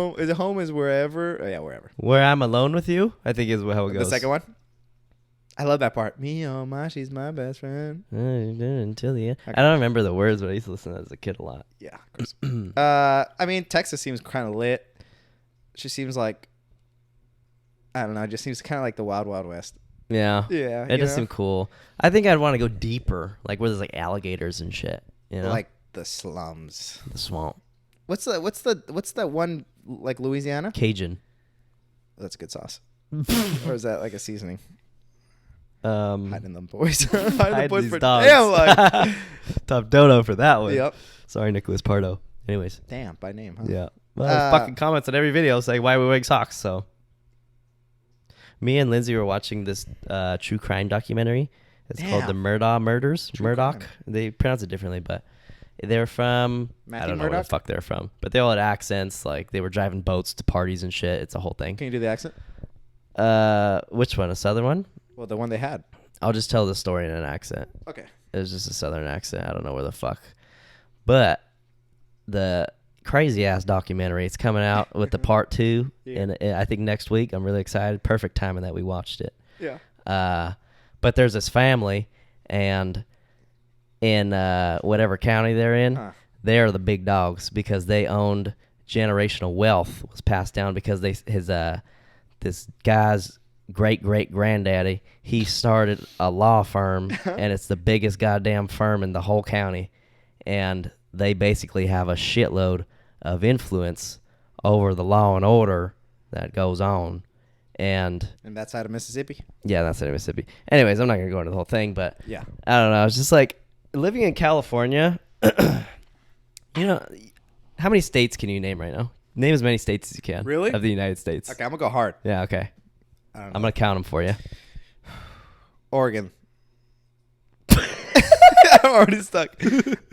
home. Is it home is wherever? Oh, yeah, wherever. Where I'm alone with you, I think is how it goes. The second one. I love that part. Me, oh my, she's my best friend. Until the end. I don't remember the words, but I used to listen to that as a kid a lot. Yeah. I mean, Texas seems kind of lit. She seems like, I don't know, it just seems kind of like the Wild Wild West. Yeah. Yeah. It just seemed cool. I think I'd want to go deeper, like where there's like alligators and shit. You know? Like the slums. the swamp. What's that one, like Louisiana? Cajun. That's good sauce. Or is that like a seasoning? Hiding them boys. Hiding the boys these for dogs. damn life. Top dono for that one. Yep. Sorry, Nicholas Pardo. Anyways. Damn, by name, huh? Yeah. Well, there's fucking comments on every video saying why we wearing socks. So, me and Lindsay were watching this true crime documentary. It's called The Murdaugh Murders. Murdoch. Crime. They pronounce it differently, but they're from I Matthew don't know where the Murdoch? fuck they're from, but they all had accents. Like they were driving boats to parties and shit. It's a whole thing. Can you do the accent? Which one? A southern one? Well, the one they had. I'll just tell the story in an accent. Okay. It was just a southern accent. I don't know where the fuck. But the crazy ass documentary, it's coming out with the part 2. Yeah. And I think next week. I'm really excited. Perfect timing that we watched it. Yeah. But there's this family, and in whatever county they're in, they're the big dogs because they owned generational wealth was passed down because this guy's great granddaddy, he started a law firm and it's the biggest goddamn firm in the whole county, and they basically have a shitload of influence over the law and order that goes on. And that side of Mississippi? Yeah, that's in Mississippi. Anyways, I'm not going to go into the whole thing, but yeah, I don't know. It's just like living in California, you know, how many states can you name right now? Name as many states as you can. Really? Of the United States. Okay, I'm going to go hard. Yeah, okay. I'm going to count them for you. Oregon. I'm already stuck.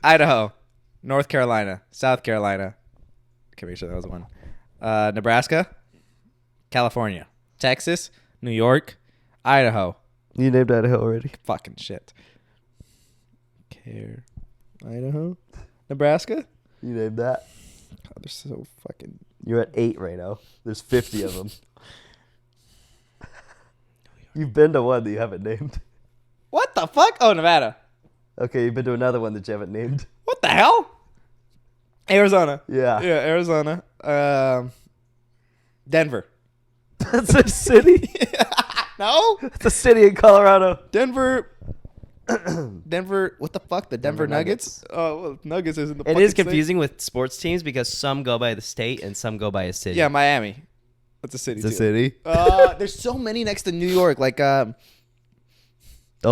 Idaho. North Carolina. South Carolina. Okay, make sure that was one. Nebraska. California. Texas. New York. Idaho. You named Idaho already. Fucking shit. Idaho. Nebraska. You named that. God, they're so fucking... You're at 8 right now. There's 50 of them. You've been to one that you haven't named. What the fuck? Oh, Nevada. Okay, you've been to another one that you haven't named. What the hell? Arizona. Yeah. Yeah, Arizona. Denver. That's a city. No? It's a city in Colorado. Denver. What the fuck? The Denver Denver Nuggets? Oh, well, Nuggets isn't the It fucking is state. confusing with sports teams because some go by the state and some go by a city. Yeah, Miami. That's a city. It's a too. city. There's so many next to New York. Like, All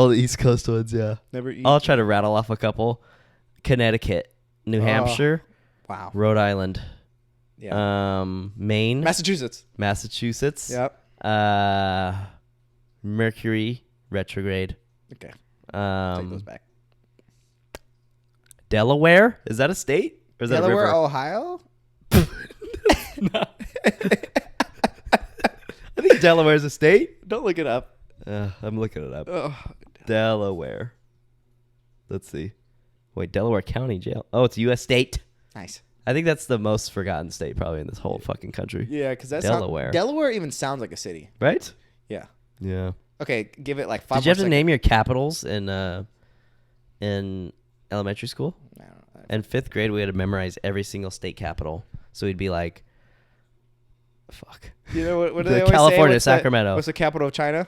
the East Coast ones, yeah. never eat. I'll try to rattle off a couple. Connecticut, New Hampshire, Wow. Rhode Island, Yeah. Maine, Massachusetts. Massachusetts, Yep. Mercury retrograde. Okay. Take those Um, back. Delaware, is that a state or is Delaware, that a river? Ohio? No. I think Delaware is a state. Don't look it up. I'm looking it up. Oh, Delaware. Let's see. Wait, Delaware County Jail. Oh, it's a U.S. state. nice. I think that's the most forgotten state probably in this whole fucking country. Yeah, because that's Delaware. Delaware even sounds like a city. Right? Yeah. Yeah. Okay, give it like 5 Did you have to more name your capitals in elementary school? seconds. I don't know. In 5th grade, we had to memorize every single state capital. So we'd be like, fuck. You know what do The they always say? California, What's Sacramento. What's the capital of China?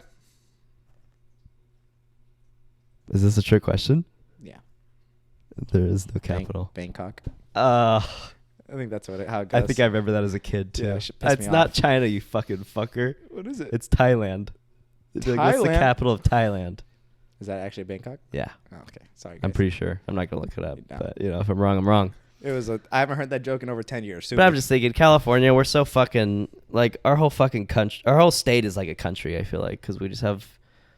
Is this a trick question? Yeah. There is no capital. Bangkok. Uh, I think that's how it goes. I think I remember that as a kid too. Yeah, it should piss It's me not off. China, you fucking fucker. What is it? It's Thailand. It's like, what's the Thailand? capital of Thailand? Is that actually Bangkok? Yeah, Oh, okay. Sorry, guys. I'm pretty sure. I'm not gonna look it up, No. but if I'm wrong, I'm wrong. It was. I haven't heard that joke in over 10 years. But I'm just thinking, California, we're so fucking like our whole fucking country, our whole state is like a country. I feel like because we just have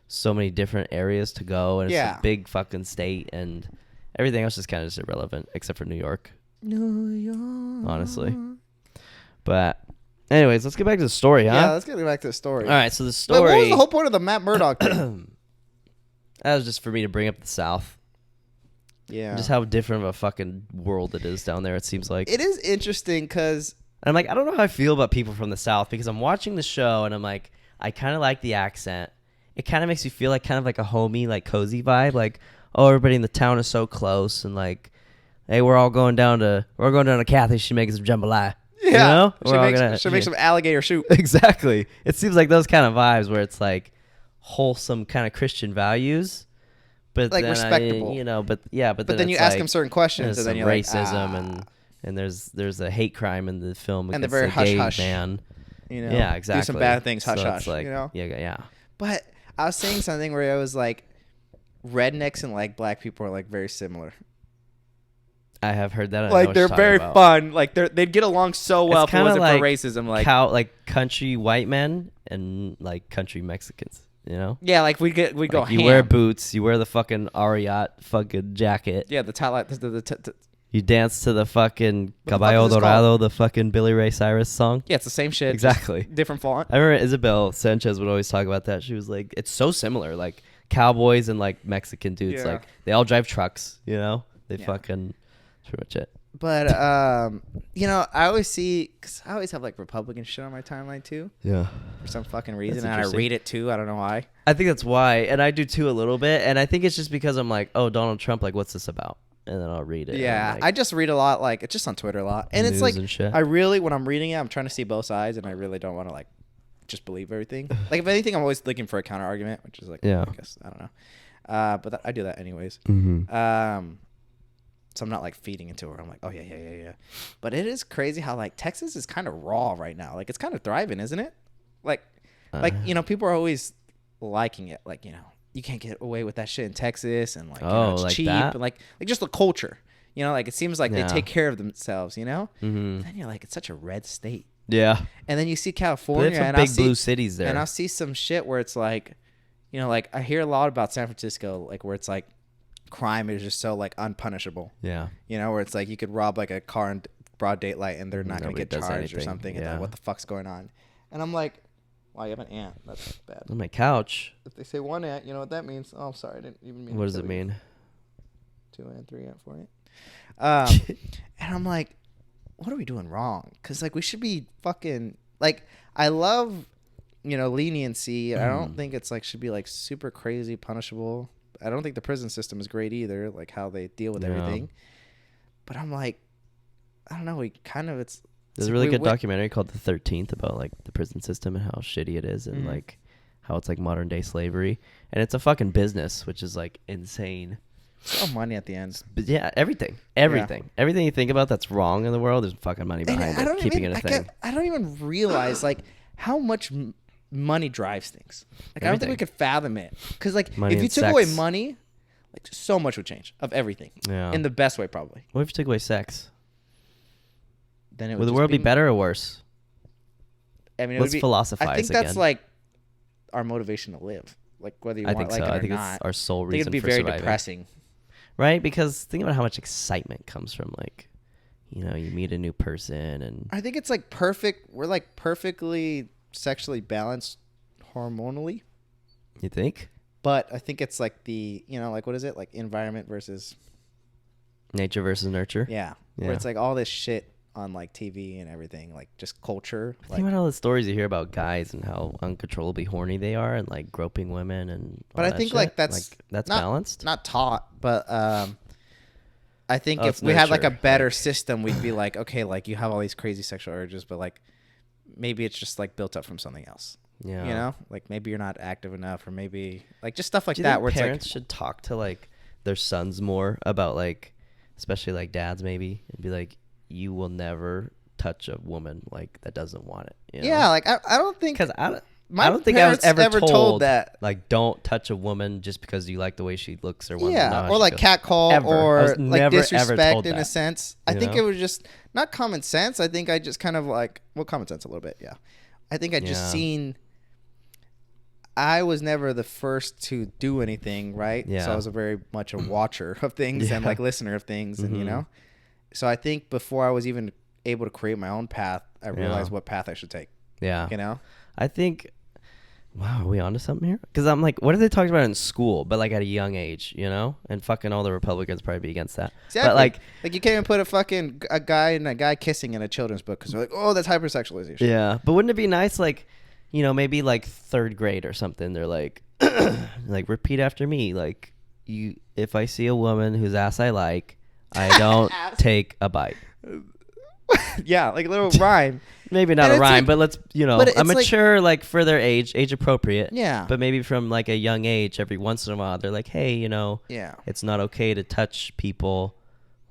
so many different areas to go, and it's Yeah. a big fucking state, and everything else is kind of just irrelevant except for New York, New York. honestly. But anyways, let's get back to the story, Yeah, huh? let's get back to the story. All right, so the Wait, story. what was the whole point of the Matt Murdock thing? That was just for me to bring up the South. Yeah. Just how different of a fucking world it is down there, it seems like. It is interesting because And I'm like, I don't know how I feel about people from the South because I'm watching the show and I'm like, I kind of like the accent. It kind of makes you feel like kind of like a homey, like cozy vibe. Like, oh, everybody in the town is so close and like, hey, we're going down to Kathy. She makes some jambalaya. yeah, You know? she We're all makes, gonna- she makes some alligator soup. Exactly. It seems like those kind of vibes where it's like wholesome kind of Christian values. But Like then respectable. but But then you it's ask like, them certain questions, there's and then some you're racism like, and there's a hate crime in the film And against they're very a gay hush-hush. man. you know, Yeah, exactly. do some bad things, hush So hush. it's like, you know. yeah. But I was saying something where it was like, rednecks and like black people are like very similar. I have heard that. I know Like what they're you're talking very about. fun. Like they'd get along so well It's if it wasn't kinda for like racism. Like like country white men and like country Mexicans. You know, yeah, like we go like you ham. wear boots, you wear the fucking Ariat fucking jacket. Yeah, the tie You dance to the fucking What the fuck Caballo is this Dorado, the fucking Billy Ray Cyrus song. yeah, it's the same shit. Exactly. just different font. I remember Isabel Sanchez would always talk about that. She was like, it's so similar. Like cowboys and like Mexican dudes, Yeah. like they all drive trucks, you know? They Yeah. fucking, that's pretty much it. But you know, I always see, cause I always have like Republican shit on my timeline too Yeah. for some fucking reason, and I interesting. read it too. I don't know why. I think that's why. And I do too a little bit. And I think it's just because I'm like, oh, Donald Trump, like, what's this about? And then I'll read it. Yeah, and I'm I like, just read a lot. Like it's just on Twitter a lot, and it's news like and shit. I really, when I'm reading it, I'm trying to see both sides, and I really don't want to like just believe everything. Like if anything, I'm always looking for a counter argument, which is like, Yeah. I guess I don't know. But I do that anyways. Mm-hmm. So I'm not like feeding into her. I'm like, oh yeah. But it is crazy how like Texas is kind of raw right now. Like it's kind of thriving, isn't it? Like you know, people are always liking it. Like, you know, you can't get away with that shit in Texas, and like, you know, Oh, it's like cheap, that? and like just the culture. You know, like it seems like Yeah. they take care of themselves. You know. Mm-hmm. Then you're like, it's such a red state. Yeah. And then you see But California, there's some and big I'll see blue cities there. and I'll see some shit where it's like, you know, like I hear a lot about San Francisco, like where it's like crime is just so like unpunishable. yeah. You know, where it's like you could rob like a car in broad daylight and they're not going to Nobody get does charged or anything. something. And Yeah. like, what the fuck's going on? And I'm like, wow, you have an ant. That's bad. On my couch. If they say one ant, you know what that means? Oh, I'm sorry. I didn't even mean What to does it tell you. mean? 2 ant, 3 ant, 4 ant. And I'm like, what are we doing wrong? Because like we should be fucking like, I love, you know, leniency. I don't think it's like should be like super crazy punishable. I don't think the prison system is great either, like how they deal with everything. But I'm like, I don't know. There's a really good documentary called The 13th about like the prison system and how shitty it is, and like how it's like modern day slavery, and it's a fucking business, which is like insane. It's all money at the end. But yeah, everything you think about that's wrong in the world, there's fucking money behind it, keeping it a thing. I don't even realize like how much money drives things. Like I don't think we could fathom it, because like if you took away money, like so much would change of everything. Yeah. In the best way, probably. What if you took away sex? Then would the world be better or worse? I mean, let's philosophize. I think that's like our motivation to live. Like whether you want like it or not. I think it's our sole reason for surviving. I think it'd be very depressing. Right? Because think about how much excitement comes from like, you know, you meet a new person, and I think it's like perfect. We're like perfectly sexually balanced hormonally. You think? But I think it's like the, you know, like what is it? Like environment versus nature versus nurture. Yeah. Where it's like all this shit on like TV and everything, like just culture. Think about all the stories you hear about guys and how uncontrollably horny they are, and like groping women and. But I think shit. like that's not balanced. Not taught, but I think if we had like a better system, we'd be like, okay, like you have all these crazy sexual urges, but like maybe it's just like built up from something else. Yeah. You know, like maybe you're not active enough, or maybe like just stuff like that. Where parents it's like, should talk to like their sons more about like, especially like dads maybe, and be like, you will never touch a woman like that doesn't want it. You know? Yeah, like I don't think, because I don't think I was ever told that like don't touch a woman just because you like the way she looks or wants to know how or like catcall or like disrespect in a sense. I think know? It was just not common sense. I think I just kind of like common sense a little bit. Yeah, I think I just seen. I was never the first to do anything, right? Yeah. So I was very much a watcher of things and like listener of things, and you know. So I think before I was even able to create my own path, I realized what path I should take. Yeah. You know? I think, wow, are we onto something here? Because I'm like, what are they talking about in school, but like at a young age, you know? And fucking all the Republicans probably be against that. Exactly. But like you can't even put a guy and a guy kissing in a children's book because they're like, oh, that's hypersexualization. Yeah. But wouldn't it be nice, like, you know, maybe like third grade or something, they're like, like, repeat after me. Like, if I see a woman whose ass I like, I don't take a bite. Yeah, like a little rhyme. Maybe not a rhyme, like, but let's, you know, a mature, like for their age appropriate. Yeah. But maybe from like a young age, every once in a while, they're like, hey, you know, it's not okay to touch people.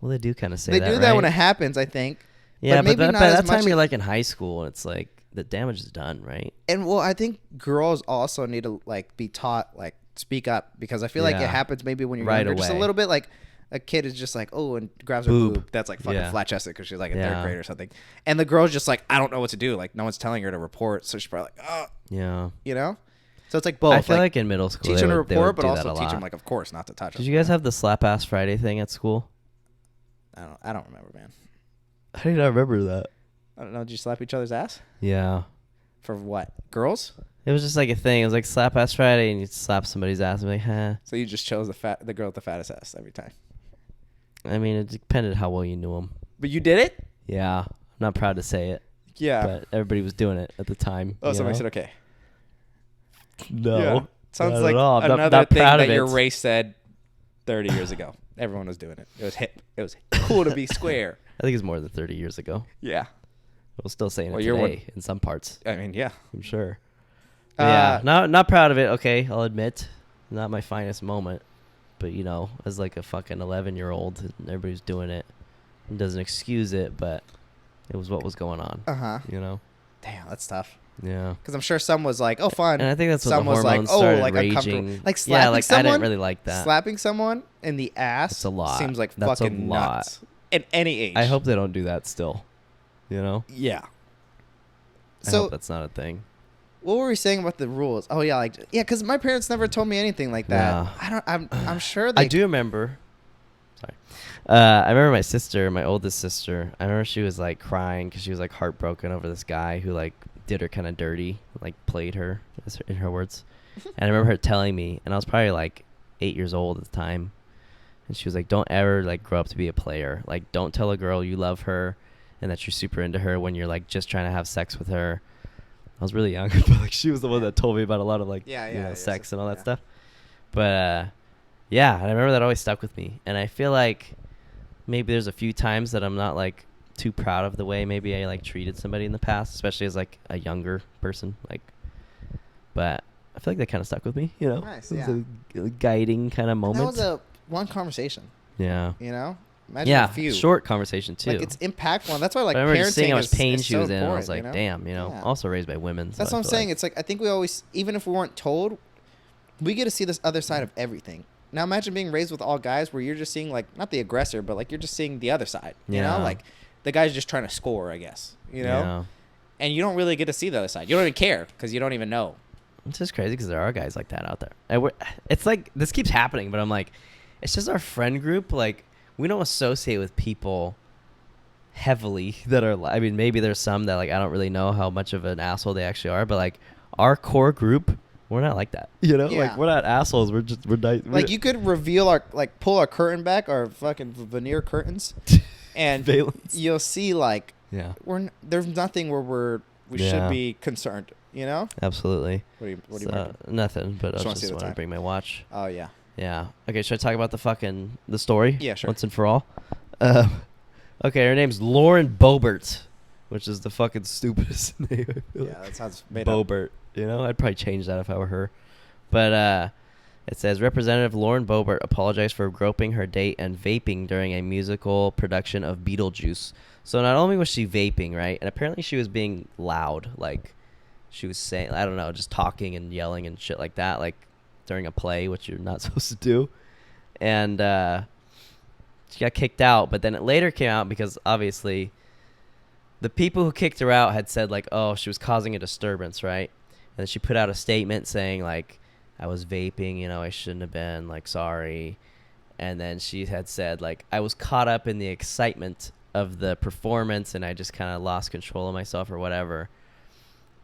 Well, they do kind of say that, They do that when it happens, I think. Yeah, but by that time you're like in high school, and it's like the damage is done, right? And well, I think girls also need to like be taught, like speak up, because I feel like it happens maybe when you're younger, just a little bit, like. A kid is just like, oh, and grabs her boob. That's like fucking flat chested because she's like in third grade or something. And the girl's just like, I don't know what to do. Like, no one's telling her to report. So she's probably like, oh. Yeah. You know? So it's like both. I feel like in middle school, teach them to report, but also teach them, like, of course, not to touch them. Did you guys have the slap ass Friday thing at school? I don't remember, man. How did I remember that? I don't know. Did you slap each other's ass? Yeah. For what? Girls? It was just like a thing. It was like slap ass Friday, and you slap somebody's ass and be like, huh. So you just chose the girl with the fattest ass every time. I mean, it depended how well you knew him. But you did it? Yeah. I'm not proud to say it. Yeah. But everybody was doing it at the time. Oh, so makes it okay. No. Yeah. Sounds like another thing that your race said 30 years ago. Everyone was doing it. It was hip. It was cool to be square. I think it's more than 30 years ago. Yeah. We're still saying it today in some parts. I mean, yeah. I'm sure. Yeah. Not proud of it. Okay, I'll admit. Not my finest moment. But, you know, as like a fucking 11-year-old, and everybody's doing it. It doesn't excuse it, but it was what was going on. Uh-huh. You know? Damn, that's tough. Yeah. Because I'm sure some was like, oh, fun. And I think that's when the hormones started raging. Like slapping someone. I didn't really like that. Slapping someone in the ass that's a lot. Seems like that's fucking nuts. At any age. I hope they don't do that still. You know? Yeah. I hope that's not a thing. What were we saying about the rules? Oh yeah, because my parents never told me anything like that. Yeah. I'm sure they. I do remember. Sorry, I remember my sister, my oldest sister. I remember she was like crying because she was like heartbroken over this guy who like did her kind of dirty, like played her, in her words. And I remember her telling me, and I was probably like 8 years old at the time, and she was like, "Don't ever like grow up to be a player. Like, don't tell a girl you love her and that you're super into her when you're like just trying to have sex with her." I was really young, but like she was the one that told me about a lot of like sex and all that stuff. But Yeah, and I remember that always stuck with me. And I feel like maybe there's a few times that I'm not like too proud of the way maybe I like treated somebody in the past, especially as like a younger person. Like, but I feel like that kind of stuck with me. You know, Nice, it was yeah. a guiding kind of moment. That was a one conversation. Yeah. You know, imagine Yeah, a few. short conversation too. Like it's impactful, and that's why like I remember parenting just seeing how much pain is she so was in. And I was important, like, you know? damn, you know. Yeah. Also raised by women. So That's I what I'm feel saying. like- It's like I think we always, even if we weren't told, we get to see this other side of everything. Now imagine being raised with all guys where you're just seeing like not the aggressor, but like you're just seeing the other side. You Yeah. know, like the guy's just trying to score, I guess. You know, Yeah. and you don't really get to see the other side. You don't even care because you don't even know. It's just crazy because there are guys like that out there. And it's like this keeps happening, but I'm like, it's just our friend group. Like we don't associate with people heavily that are. I mean, maybe there's some that like I don't really know how much of an asshole they actually are, but like our core group, we're not like that. You know, Yeah. like we're not assholes. We're just Like you could reveal our like pull our curtain back, our fucking veneer curtains, and Valence. you'll see like Yeah, there's nothing where we Yeah. should be concerned. You know? absolutely. What do you So, marking? nothing, but Just I wanna see just the want to time. bring my watch. Oh yeah. Yeah. Okay, should I talk about the story? Yeah, sure. Once and for all. Okay, her name's Lauren Boebert, which is the fucking stupidest name. I feel Yeah, like. that sounds made up. Boebert. You know, I'd probably change that if I were her. But it says Representative Lauren Boebert apologized for groping her date and vaping during a musical production of Beetlejuice. So not only was she vaping, right, and apparently she was being loud, like she was saying, I don't know, just talking and yelling and shit like that, like during a play, which you're not supposed to do. And she got kicked out, but then it later came out because obviously the people who kicked her out had said like, oh, she was causing a disturbance, right? And then she put out a statement saying like, I was vaping, you know, I shouldn't have been, like, sorry. And then she had said like, I was caught up in the excitement of the performance and I just kind of lost control of myself or whatever.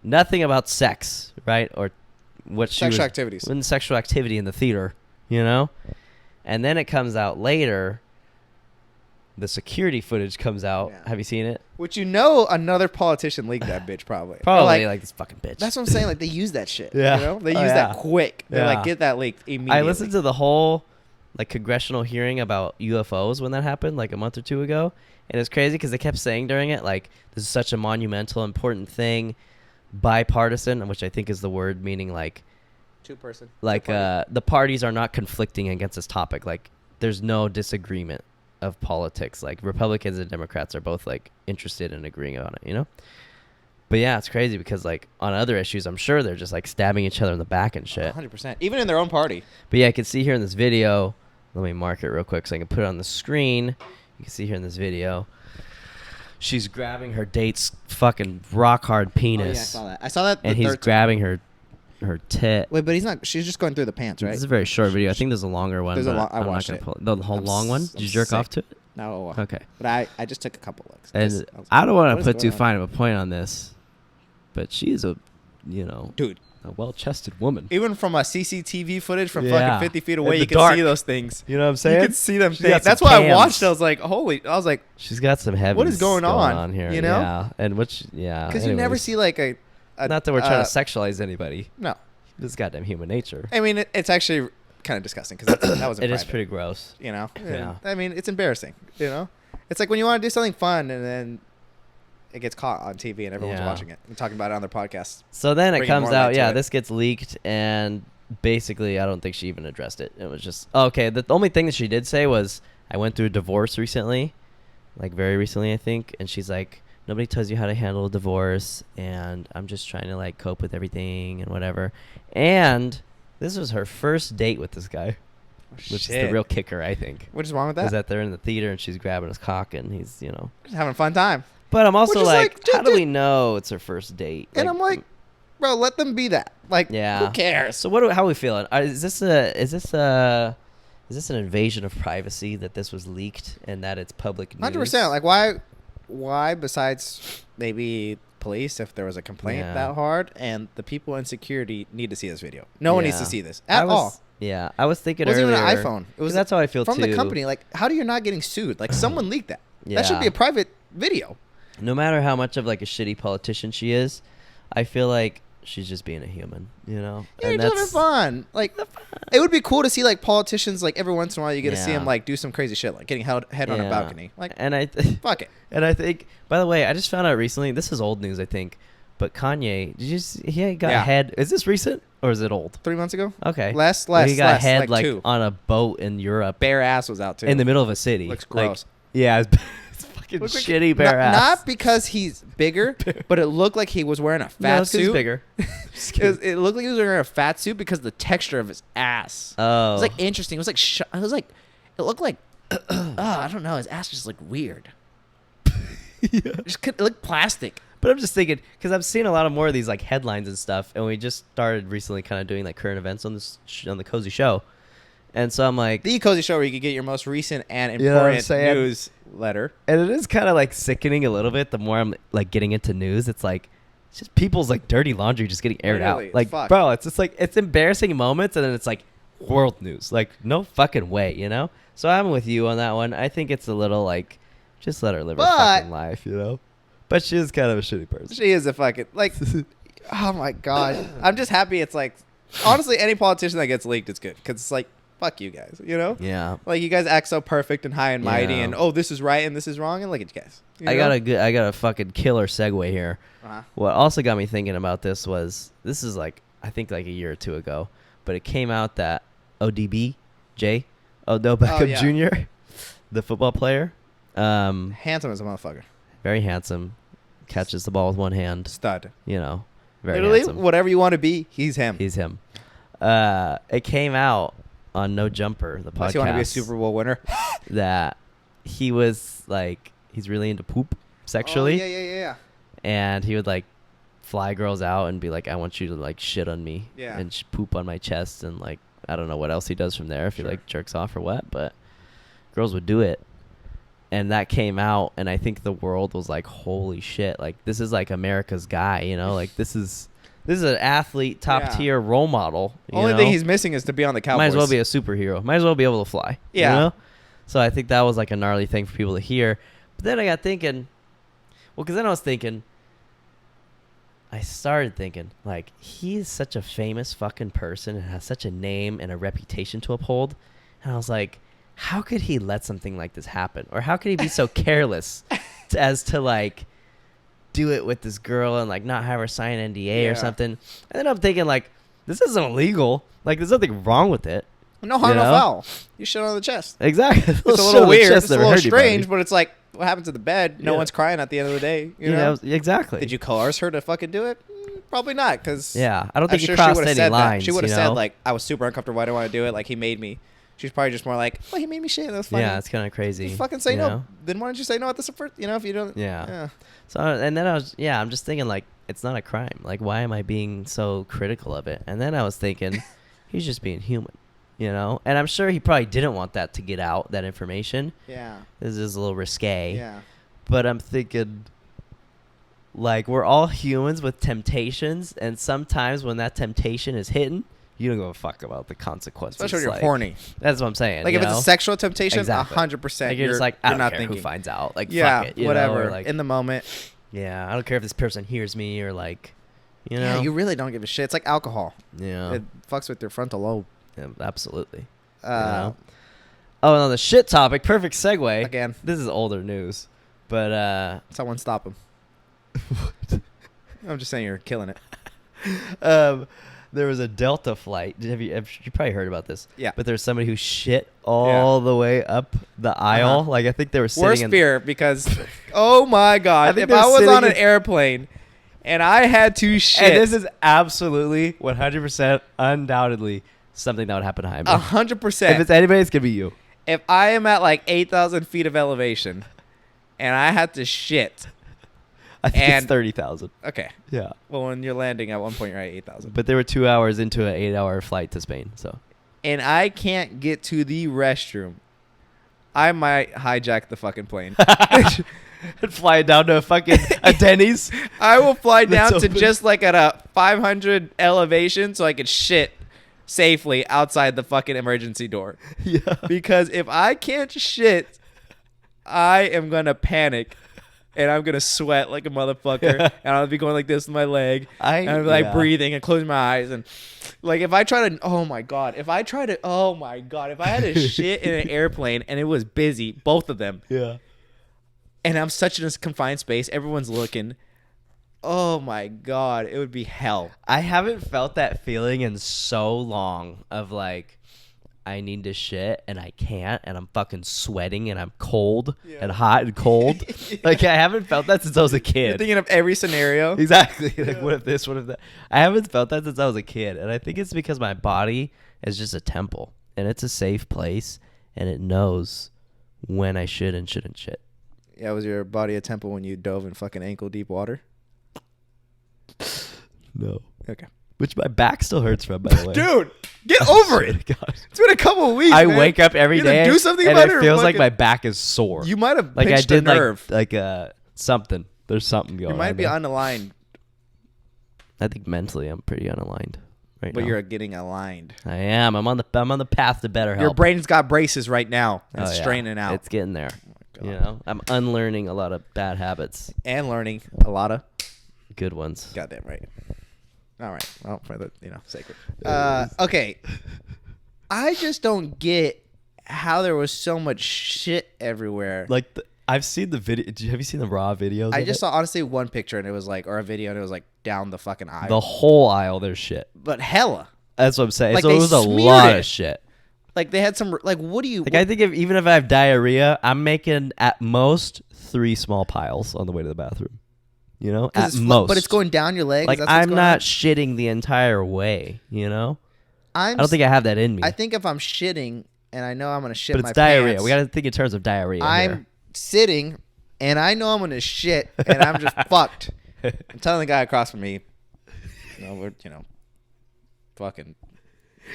Nothing about sex, right? Or what she Sexual was activities. in sexual activity in the theater, you know? And then it comes out later. The security footage comes out. Yeah. Have you seen it? Which you know another politician leaked that bitch probably. Or, Probably like this fucking bitch. That's what I'm saying. Like they use that shit. Yeah. You know? They Oh, use yeah. that quick. They're Yeah. like, get that leaked immediately. I listened to the whole like congressional hearing about UFOs when that happened like a month or two ago. And it's crazy because they kept saying during it, like, this is such a monumental, important thing, bipartisan, which I think is the word meaning like two-person. like the parties are not conflicting against this topic. Like there's no disagreement of politics. Like Republicans and Democrats are both like interested in agreeing on it, you know? But yeah, it's crazy because like on other issues, I'm sure they're just like stabbing each other in the back and shit. 100%. Even in their own party. But yeah, I can see here in this video, let me mark it real quick so I can put it on the screen. You can see here in this video, she's grabbing her date's fucking rock hard penis. Oh, yeah, I saw that. I saw that. And the he's third grabbing her tit. Wait, but he's not. She's just going through the pants, right? This is a very short video. I think there's a longer one. There's a but long- I I'm not watched gonna it. pull the whole long one. Did you jerk off to it? No. Okay. But I just took a couple looks. And I was I don't what want is to put too going on? fine of a point on this, but she is a, you know, Dude, a well-chested woman. even from a CCTV footage from Yeah. fucking 50 feet In away, the you can dark. see those things. You know what I'm saying? You can see them She's things. got some That's why I cams. watched. I was like, holy. I was like, She's got some heavy. What is going on, here? you know? Yeah, and which yeah. because you never anyways. see like a Not that we're trying to sexualize anybody. No. This is goddamn human nature. I mean, it's actually kind of disgusting because that was It is private, pretty gross. You know. Yeah. I mean, it's embarrassing. You know. It's like when you want to do something fun and then it gets caught on TV and everyone's Yeah. watching it and talking about it on their podcasts. So then it Bringing comes more light out, to yeah, it. this gets leaked, and basically, I don't think she even addressed it. It was just okay. The only thing that she did say was, "I went through a divorce recently, like very recently, I think," and she's like, "Nobody tells you how to handle a divorce, and I'm just trying to like cope with everything and whatever." And this was her first date with this guy, which is the real kicker, I think. What is wrong with Is that? that they're in the theater and she's grabbing his cock and he's, you know. Just having a fun time. But I'm also Which is like, like, how do dude, we know it's her first date? And I'm like, bro, let them be that. Like, yeah. who cares? So how are we feeling? Is this an invasion of privacy that this was leaked and that it's public news? 100%. Like, why besides maybe police, if there was a complaint Yeah. that hard, and the people in security need to see this video. No one needs to Yeah. see this at I was, all. Yeah, I was thinking It wasn't earlier. even an iPhone. It was that's how I feel from too. the company. Like, how do you not getting sued? Like, someone leaked that. That should Yeah. be a private video. No matter how much of like a shitty politician she is, I feel like she's just being a human, you know. Yeah, And you're having fun. Like, it would be cool to see like politicians. Like every once in a while, you get to see them like do some crazy shit, like getting head on a balcony. Like, and fuck it. And I think, by the way, I just found out recently. This is old news, I think. But Kanye, did you see, he got head? Is this recent or is it old? 3 months ago. Okay, less. He got head like on a boat in Europe. Bare ass was out too. In the middle of a city. Looks gross. Yeah, it's fucking shitty bare ass. Not because he's bigger, but it looked like he was wearing a fat suit. He's bigger. It looked like he was wearing a fat suit because the texture of his ass. Oh, it was like interesting. It was like, it looked like, I don't know. His ass just looked weird. It looked plastic. But I'm just thinking, because I've seen a lot of more of these like headlines and stuff, and we just started recently kind of doing like current events on this on the Cozy Show, and so I'm like, the Cozy Show where you can get your most recent and You know what I'm important saying? newsletter. and it is kind of like sickening a little bit. The more I'm like getting into news, it's like it's just people's like dirty laundry just getting aired Literally, out. Like, fuck. bro, it's just like it's embarrassing moments, and then it's like world news. Like, no fucking way, you know. So I'm with you on that one. I think it's a little like, just let her live her fucking life, you know. But she is kind of a shitty person. She is a fucking like. Oh my god! I'm just happy. It's like, honestly, any politician that gets leaked, it's good because it's like, fuck you guys, you know? Yeah. Like you guys act so perfect and high and mighty, and this is right and this is wrong, and look at you guys. You I know? got a fucking killer segue here. Uh-huh. What also got me thinking about this is like I think like a year or two ago, but it came out that Odell Beckham Jr., the football player, handsome as a motherfucker, very handsome, catches the ball with one hand, stud. you know, very Literally, handsome. whatever you want to be, he's him. He's him. It came out on No Jumper, the Unless podcast, you want to be a Super Bowl winner. that he was like he's really into poop sexually. Oh, yeah. And he would like fly girls out and be like, I want you to like shit on me and poop on my chest, and like I don't know what else he does from there, if he like jerks off or what, but girls would do it. And that came out, and I think the world was like, holy shit, like this is like America's guy, you know, like this is an athlete, top tier role model. Only thing he's missing is to be on the Cowboys. Might as well be a superhero. Might as well be able to fly. Yeah. You know? So I think that was like a gnarly thing for people to hear. But then I got thinking, I started thinking, like, he's such a famous fucking person and has such a name and a reputation to uphold. And I was like, how could he let something like this happen? Or how could he be so careless as to, like, do it with this girl and, like, not have her sign an NDA or something? And then I'm thinking, like, this isn't illegal. Like, there's nothing wrong with it. No harm, no foul. You shit on the chest. Exactly. It's a little weird. It's a little strange, but it's like, what happened to the bed? No one's crying at the end of the day. You know? Exactly. Did you coerce her to fucking do it? Probably not, because I don't think he crossed any lines. She would have said, like, I was super uncomfortable. I didn't want to do it. Like, he made me. She's probably just more like, well, he made me shit. That was funny. Yeah, it's kind of crazy. Just fucking say no. know? Then why don't you say no at the first? You know, if you don't. Yeah. So, and then I'm just thinking, like, it's not a crime. Like, why am I being so critical of it? And then I was thinking, he's just being human, you know? And I'm sure he probably didn't want that to get out, that information. Yeah. This is a little risque. Yeah. But I'm thinking, like, we're all humans with temptations, and sometimes when that temptation is hidden, you don't give a fuck about the consequences. Especially when you're like, horny. That's what I'm saying. Like, if it's a sexual temptation, Exactly. 100%. Like, you're just like, I don't not care thinking. who finds out. Like, Yeah, fuck it. whatever. Know? Like, in the moment. Yeah, I don't care if this person hears me or, like, you know. Yeah, you really don't give a shit. It's like alcohol. Yeah. It fucks with your frontal lobe. Yeah, absolutely. You know? Oh, and on the shit topic, perfect segue. Again. This is older news. But, someone stop him. I'm just saying you're killing it. there was a Delta flight. You probably heard about this. Yeah. But there's somebody who shit all the way up the aisle. Like, I think they were sitting Worst fear, because, oh my God, if I was on an airplane and I had to shit. And this is absolutely, 100%, undoubtedly something that would happen to Jaime. 100%. If it's anybody, it's going to be you. If I am at like 8,000 feet of elevation and I had to shit. I think it's 30,000. Okay. Yeah. Well, when you're landing at one point, you're at 8,000. But they were 2 hours into an 8-hour flight to Spain, so. And I can't get to the restroom. I might hijack the fucking plane. And fly down to a Denny's. I will fly down to open. just like at a 500 elevation so I could shit safely outside the fucking emergency door. Yeah. Because if I can't shit, I am going to panic. and I'm gonna sweat like a motherfucker, and I'll be going like this with my leg, and I'm like breathing and closing my eyes, and like if I had to shit in an airplane and it was busy, both of them, and I'm such in a confined space, everyone's looking. Oh my God, it would be hell. I haven't felt that feeling in so long of like, I need to shit and I can't, and I'm fucking sweating and I'm cold and hot and cold. Like I haven't felt that since I was a kid. You're thinking of every scenario. Exactly. Like what if this, what if that? I haven't felt that since I was a kid, and I think it's because my body is just a temple, and it's a safe place, and it knows when I should and shouldn't shit. Yeah, was your body a temple when you dove in fucking ankle deep water? No. Okay. Which my back still hurts from, by the way. Dude, get over it. God. It's been a couple of weeks. I man. wake up every day do something and about it or feels like fucking- my back is sore. You might have like I pinched did a nerve. like something. There's something going on. You might be there. unaligned, I think mentally I'm pretty unaligned right but now. you're getting aligned. I am. I'm on the path to better health. Your brain's got braces right now. And it's Oh, yeah. straining out. It's getting there. God. You know, I'm unlearning a lot of bad habits. And learning a lot of Good ones. goddamn right. All right. Well, for the sacred. Okay. I just don't get how there was so much shit everywhere. Like I've seen the video. Have you seen the raw videos? I of just it? saw honestly one picture and it was like, or a video and it was like down the fucking aisle. The whole aisle. There's shit. But hella. That's what I'm saying. Like, so they it was a smeared lot it. of shit. Like they had some like, what do you? Like I think even if I have diarrhea, I'm making at most 3 small piles on the way to the bathroom. You know, at most. But it's going down your leg. Like I'm not shitting the entire way. You know, I don't think I have that in me. I think if I'm shitting and I know I'm gonna shit, but my it's diarrhea. pants, We got to think in terms of diarrhea. I'm here. sitting and I know I'm gonna shit and I'm just fucked. I'm telling the guy across from me, we're fucking.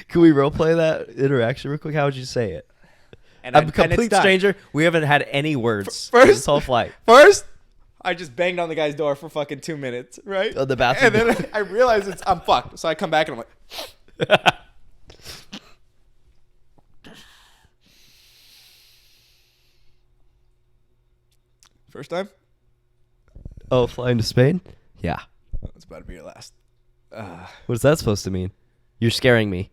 Can we role play that interaction real quick? How would you say it? And I'm a complete stranger. We haven't had any words this whole flight. First, I just banged on the guy's door for fucking 2 minutes, right? Oh, the bathroom. And then I realize I'm fucked. So I come back and I'm like. First time? Oh, flying to Spain? Yeah. It's about to be your last. What is that supposed to mean? You're scaring me.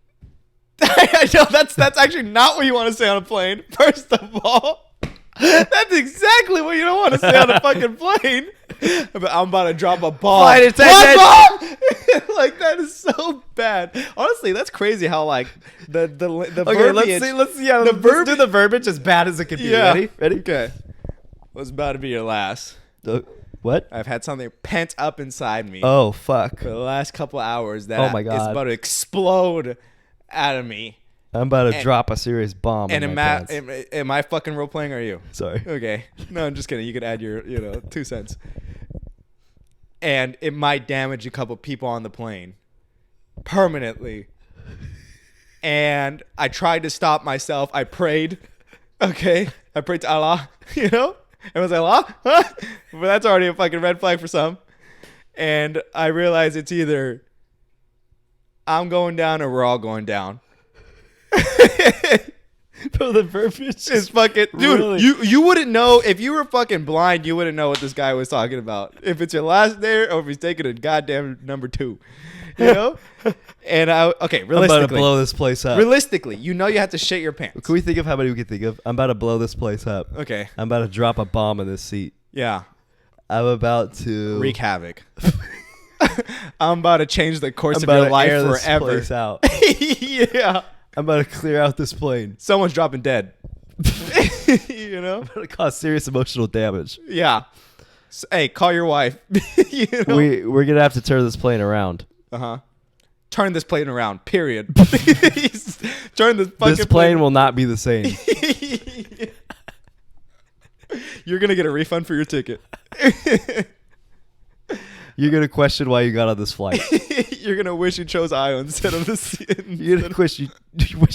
I know that's actually not what you want to say on a plane. First of all, that's exactly what you don't want to say on a fucking plane. I'm about to drop a bomb. Flight attendant. What bomb? Like that is so bad. Honestly, that's crazy how like the Okay, verbiage. let's see. Yeah, the let's do the verbiage as bad as it can be. Yeah. Ready? Okay. What's about to be your last? What? I've had something pent up inside me Oh, fuck. for the last couple hours that Oh my God. is about to explode out of me. I'm about to And- drop a serious bomb And in my pants. am I fucking role playing or are you? Sorry. Okay. No, I'm just kidding. You could add your, 2 cents. And it might damage a couple people on the plane permanently. And I tried to stop myself. I prayed. Okay. I prayed to Allah, And was like, Allah? Huh? But that's already a fucking red flag for some. And I realized it's either I'm going down or we're all going down. Bro, the verbiage It's fucking dude. Really? You wouldn't know if you were fucking blind. You wouldn't know what this guy was talking about. If it's your last day or if he's taking a goddamn number 2, And okay, I'm realistically, about to blow this place up. realistically, you have to shit your pants. Can we think of how many we can think of? I'm about to blow this place up. Okay, I'm about to drop a bomb in this seat. yeah, I'm about to wreak havoc. I'm about to change the course I'm of about your to life air this forever. place out. Yeah, I'm about to clear out this plane. someone's dropping dead. I'm about to cause serious emotional damage. Yeah. Hey, call your wife. We're gonna have to turn this plane around. Turn this plane around. Period. Turn this fucking This plane will not be the same. You're gonna get a refund for your ticket. You're gonna question why you got on this flight. You're gonna wish you chose IO instead of the. You're gonna wish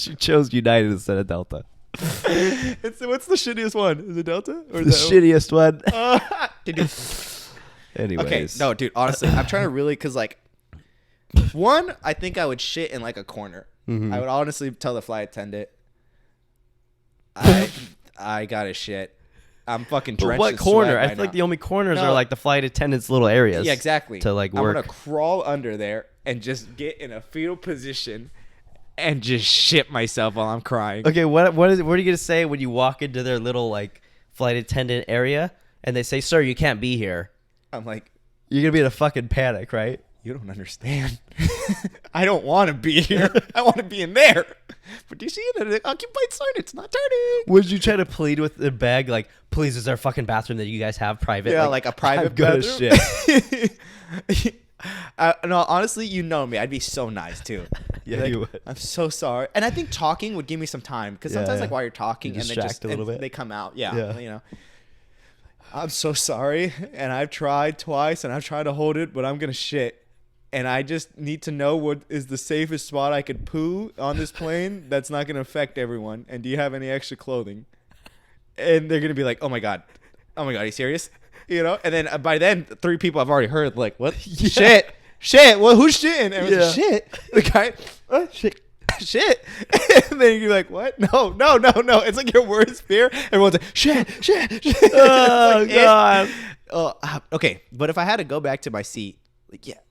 you chose United instead of Delta. What's the shittiest one? Is it Delta or The shittiest one. Okay, Anyways. no, dude. Honestly, I'm trying to really because one, I think I would shit in like a corner. Mhm. I would honestly tell the flight attendant, I got to shit. I'm fucking But drenched. what in corner? sweat I right feel like now. the only corners No. are like the flight attendants' little areas. Yeah, exactly. To like I'm work. gonna crawl under there and just get in a fetal position and just shit myself while I'm crying. Okay, what are you gonna say when you walk into their little like flight attendant area and they say, "Sir, you can't be here"? I'm like, You're gonna be in a fucking panic, right? you don't understand. I don't want to be here. I want to be in there. But do you see the occupied sign? It's not turning. Would you try to plead with the bag like, "Please, is there a fucking bathroom that you guys have private?" Yeah, like a private I'm gonna bathroom. Shit. No, honestly, you know me. I'd be so nice too. Yeah, Like, you would. I'm so sorry. And I think talking would give me some time because Yeah, sometimes yeah. like while you're talking You and they distract just a little and bit. they come out. Yeah, Yeah. you know. I'm so sorry, and I've tried twice, and I've tried to hold it, but I'm gonna shit. And I just need to know what is the safest spot I could poo on this plane that's not gonna affect everyone. And do you have any extra clothing? And they're gonna be like, "Oh my god, are you serious?" You know. And then by then, 3 people I've already heard like, "What? Shit. Well, who's shitting?" And Yeah. shit. The guy, shit. Shit. And then you're like, what? No. It's like your worst fear. Everyone's like, shit. Oh Like, god. Okay, but if I had to go back to my seat,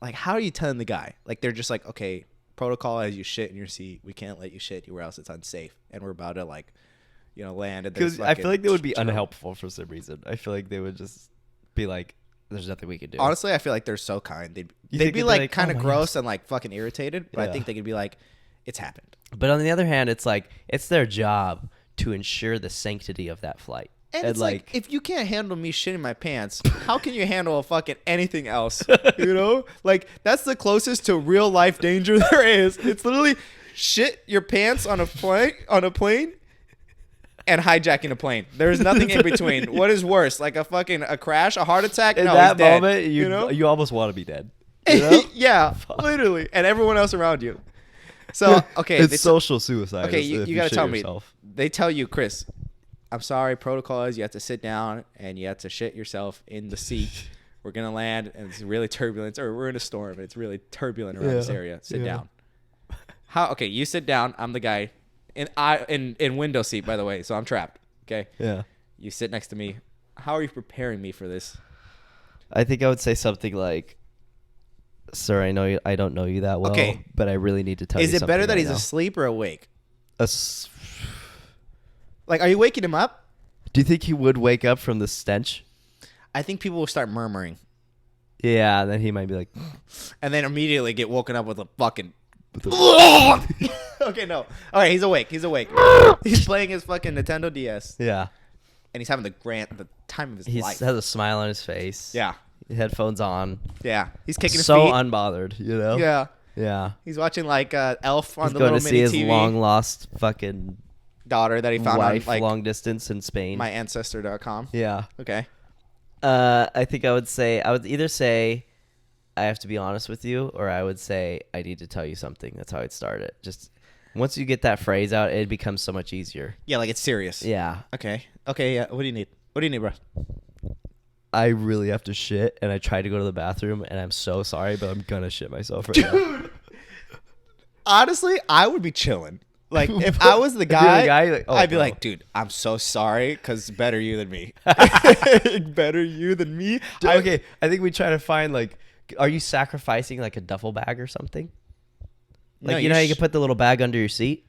like how are you telling the guy? Like they're just like, okay, protocol as you shit in your seat. We can't let you shit anywhere else. It's unsafe. And we're about to like, land at this. Because I feel like they would be unhelpful for some reason. I feel like they would just be like, "There's nothing we can do." Honestly, I feel like they're so kind. They'd think be they'd like be like, kind "Oh of my gross gosh." and like fucking irritated. But I Yeah. think they could be like, it's happened. But on the other hand, it's like it's their job to ensure the sanctity of that flight. And it's like, if you can't handle me shitting my pants, how can you handle fucking anything else? Like that's the closest to real life danger there is. It's literally shit your pants on a plane, and hijacking a plane. There's nothing in between. What is worse, like a crash, a heart attack? in No, that he's dead. moment, you you almost want to be dead. You know? Yeah, literally, and everyone else around you. So okay, It's social suicide. okay, if you gotta shit tell yourself. me. They tell you, Chris, I'm sorry, protocol is you have to sit down and you have to shit yourself in the seat. We're gonna land and it's really turbulent, or we're in a storm and it's really turbulent around this area. Sit down. How? Okay, you sit down. I'm the guy in window seat, by the way, so I'm trapped. Okay. Yeah. You sit next to me. How are you preparing me for this? I think I would say something like, "Sir, I don't know you that well, Okay. but I really need to tell you Is something it better that right he's now." asleep or awake? As- Like, are you waking him up? Do you think he would wake up from the stench? I think people will start murmuring Yeah, then he might be like, and then immediately get woken up with a fucking. with the- Okay, no. All right, he's awake. He's playing his fucking Nintendo DS, yeah. and he's having the time of his He life. has a smile on his face. Yeah, Headphones on. yeah. He's kicking his So feet. unbothered, you know? Yeah, Yeah. he's watching like Elf on He's the going little to see mini his TV. long lost fucking Daughter that he found wife on like long distance in Spain. myancestor.com. Yeah. Okay. I think I would either say I have to be honest with you, or I would say I need to tell you something. That's how I'd start it. Just once you get that phrase out, it becomes so much easier. Yeah, like it's serious. Yeah. Okay. Yeah. What do you need? Bro? I really have to shit, and I tried to go to the bathroom, and I'm so sorry, but I'm gonna shit myself right now. Honestly, I would be chilling. Like if I was the If you're guy, like, oh, I'd be bro. like, dude, I'm so sorry, because better you than me. Better you than me. Okay, I think we try to find like, are you sacrificing like a duffel bag or something? Like No, you know how you can put the little bag under your seat.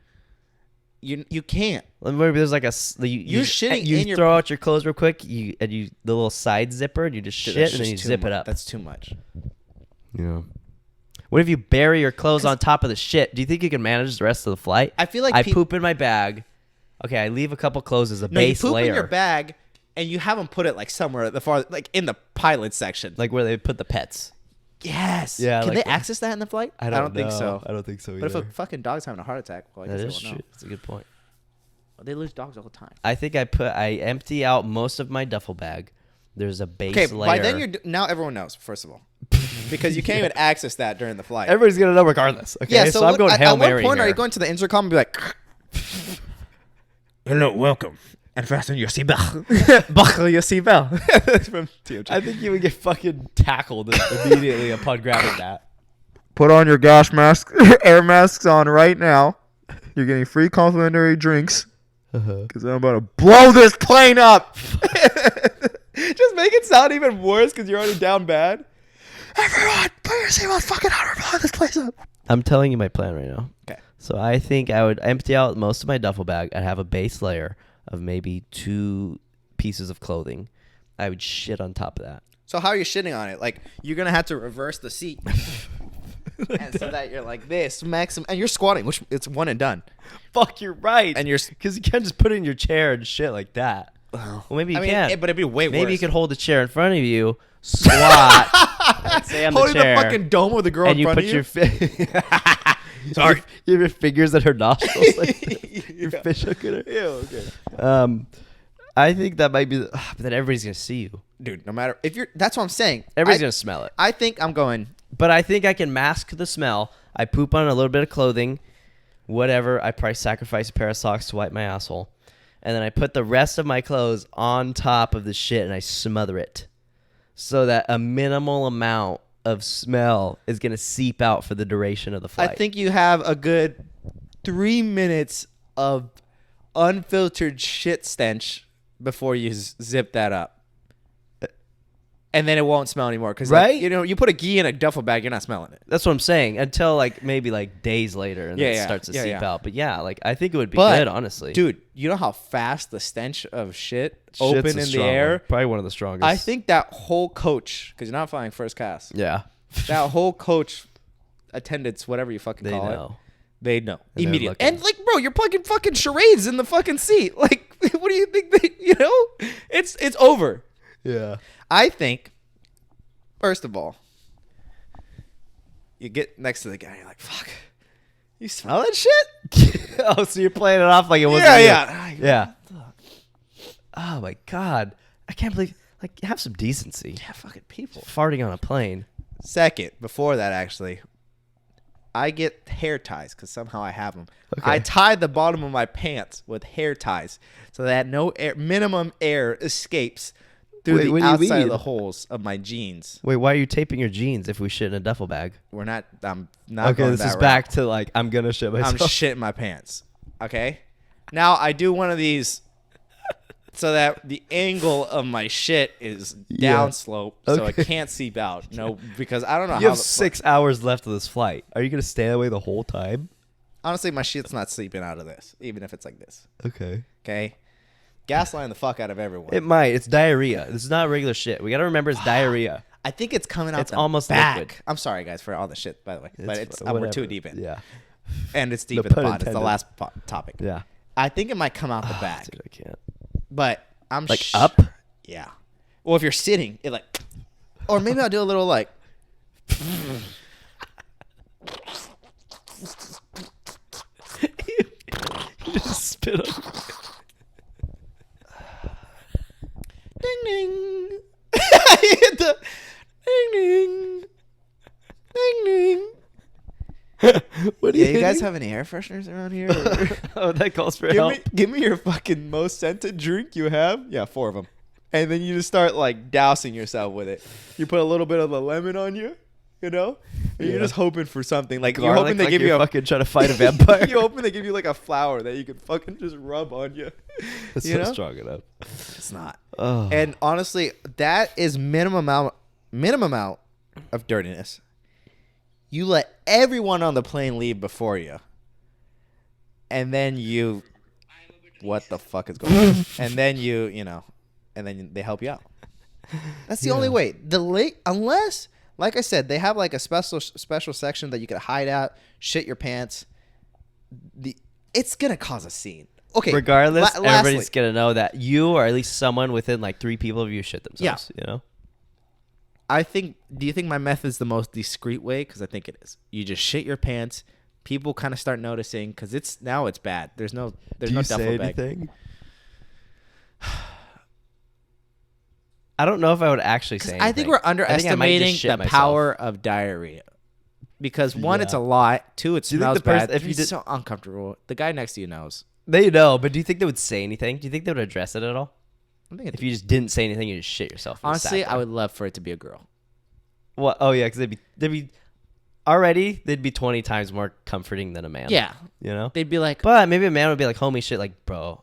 You can't. Like, maybe there's like You're shitting You in your- throw out your clothes real quick. The little side zipper, and you just Dude, shit, that's and then just you too zip it mu- up. That's too much. Yeah. What if you bury your clothes on top of the shit? Do you think you can manage the rest of the flight? I feel like I poop in my bag. Okay, I leave a couple clothes as a base you poop layer, in your bag, and you have them put it like somewhere at the far, like in the pilot section. like where they put the pets. Yes. Yeah, Can like they access that in the flight? I don't think know. so. I don't think so either. But if a fucking dog's having a heart attack, well, I That guess is they won't true. That's a good point. know. They lose dogs all the time. I think I empty out most of my duffel bag. There's a base Okay, layer. by then now everyone knows. First of all, because you can't even access that during the flight. Everybody's gonna know regardless. Okay, Yeah, so I'm going Hail at Mary what point here. are you going to the intercom and be like, "Hello, welcome, and fasten your seatbelt. Buckle your seatbelt." That's from TMG. I think you would get fucking tackled immediately upon grabbing that. Put on your gas mask, air masks on right now. You're getting free complimentary drinks Because I'm about to blow this plane up. Just make it sound even worse because you're already down bad. Everyone, put your seatbelt fucking on. We're blowing this place up. I'm telling you my plan right now. Okay. So I think I would empty out most of my duffel bag. I'd have a base layer of maybe 2 pieces of clothing. I would shit on top of that. So how are you shitting on it? Like, you're going to have to reverse the seat. And so that you're like this, maximum. And you're squatting, which it's one and done. Fuck, you're right. And you're... Because you can't just put it in your chair and shit like that. Well, maybe you can. But it'd be way worse. Maybe you could hold the chair in front of you, squat, and say I'm holding the chair. the fucking dome with the girl and in front of you. you. Sorry. You have your fingers at her nostrils. Like your fish hook in her. Yeah, okay. I think that might be... but then everybody's going to see you. Dude, no matter... if you're... That's what I'm saying. Everybody's going to smell it. I think I'm going... But I think I can mask the smell. I poop on a little bit of clothing. Whatever. I probably sacrifice a pair of socks to wipe my asshole. And then I put the rest of my clothes on top of the shit and I smother it. So that a minimal amount of smell is going to seep out for the duration of the flight. I think you have a good 3 minutes of unfiltered shit stench before you zip that up. And then it won't smell anymore. Because, right? Like, you know, you put a ghee in a duffel bag, you're not smelling it. That's what I'm saying. Until, like, maybe, like, days later and then it starts to seep out. But, yeah, like, I think it would be good, honestly. Dude, you know how fast the stench of shit open in the air? One. Probably one of the strongest. I think that whole coach, because you're not flying first class. Yeah. That whole coach, attendants, whatever you fucking call it. They know. Immediately. And, like, bro, you're plugging fucking charades in the fucking seat. Like, what do you think they, you know? It's over. Yeah. I think, first of all, you get next to the guy, you're like, fuck, you smell that shit? Oh, so you're playing it off like it wasn't Yeah. Oh, my God. I can't believe, like, have some decency. Yeah, fucking people. Farting on a plane. Second, before that, actually, I get hair ties because somehow I have them. Okay. I tie the bottom of my pants with hair ties so that no air, minimum air escapes through the outside of the holes of my jeans. Wait, why are you taping your jeans if we shit in a duffel bag? We're not. I'm not. Okay, this is back to like I'm gonna shit myself. I'm shitting my pants. Okay. Now I do one of these so that the angle of my shit is downslope, so it can't seep out. No, because I don't know. You have 6 hours left of this flight. Are you gonna stay that way the whole time? Honestly, my shit's not seeping out of this, even if it's like this. Okay. Okay. Gaslighting the fuck out of everyone. It might. It's diarrhea. This is not regular shit. We got to remember it's diarrhea. I think it's coming out. It's almost back. liquid. I'm sorry, guys, for all the shit, by the way. But we're too deep in. Yeah. And it's deep in the pot. It's the last topic. Yeah. I think it might come out the back. Dude, I can't. But I'm like up? Yeah. Well, if you're sitting, it like, or maybe I'll do a little like. You just spit on. Ding ding. I hit the ding ding. Ding ding. What do you guys have any air fresheners around here? Oh, that calls for help. Give me your fucking most scented drink you have. Yeah, 4 of them. And then you just start like dousing yourself with it. You put a little bit of the lemon on you, you know? And you're just hoping for something. Like garlic, you're hoping they give you a fucking trying to fight a vampire. You're hoping they give you like a flower that you can fucking just rub on you. That's you not strong enough. It's not. Oh. And honestly, that is minimum amount of dirtiness. You let everyone on the plane leave before you. And then you what the fuck is going on? And then you know, and then they help you out. That's the only way. Unless, like I said, they have like a special section that you could hide out, shit your pants. It's gonna cause a scene. Okay. Regardless, everybody's gonna know that you or at least someone within like 3 people of you shit themselves. Yeah. You know. Do you think my method's the most discreet way? Because I think it is. You just shit your pants. People kind of start noticing because it's bad. There's no duffel say bag. Anything? I don't know if I would actually say anything. I think we're underestimating the power of diarrhea. Because 1, it's a lot. 2, it smells bad. If it's so uncomfortable. The guy next to you knows. They know, but do you think they would say anything? Do you think they would address it at all? I think if you just didn't say anything, you just shit yourself. Honestly, I would love for it to be a girl. What? Oh yeah, because they'd be 20 times more comforting than a man. Yeah, you know, they'd be like, but maybe a man would be like, "Homie, shit, like, bro,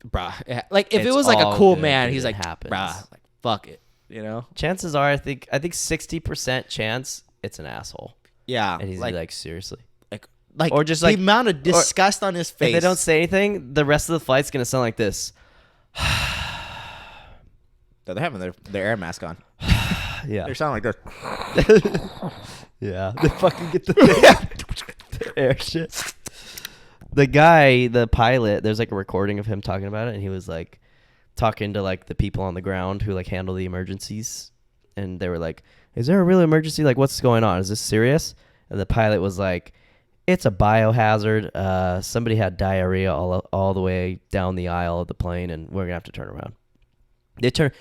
bruh. Like if it It's was like a all cool good man, if he's it like, happens. bruh, like fuck it, you know? Chances are, I think 60% chance it's an asshole, Yeah, and he's gonna be like, seriously. like or just the like- amount of disgust on his face. If they don't say anything, the rest of the flight's gonna sound like this. they're having their air mask on. Yeah. They sound like this. Yeah. They fucking get the air shit. The guy, the pilot, there's like a recording of him talking about it, and he was like talking to like the people on the ground who like handle the emergencies, and they were like, "Is there a real emergency? Like, what's going on? Is this serious?" And the pilot was like, "It's a biohazard. Somebody had diarrhea all the way down the aisle of the plane, and we're gonna have to turn around."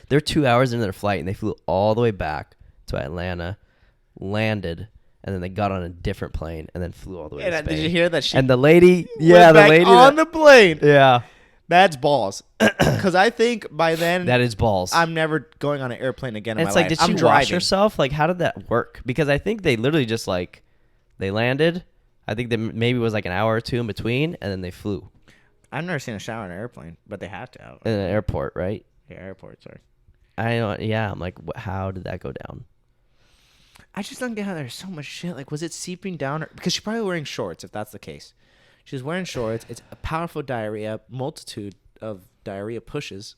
They're 2 hours into their flight, and they flew all the way back to Atlanta, landed, and then they got on a different plane and then flew all the way to Spain. Did you hear that? She And the lady, went back on the plane. yeah, That's balls. Because I think by then that is balls. I'm never going on an airplane again in And my it's like, life. did I'm she driving. wash herself? Like, how did that work? Because I think they literally just like, they landed. I think that maybe it was like an hour or two in between, and then they flew I've never seen a shower in an airplane, but they have to out. in an airport, right? Yeah, airport, sorry. I know. Yeah, I'm like, how did that go down? I just don't get how there's so much shit. Like, was it seeping down? Because she's probably wearing shorts, if that's the case. She's wearing shorts. It's a powerful diarrhea, multitude of diarrhea pushes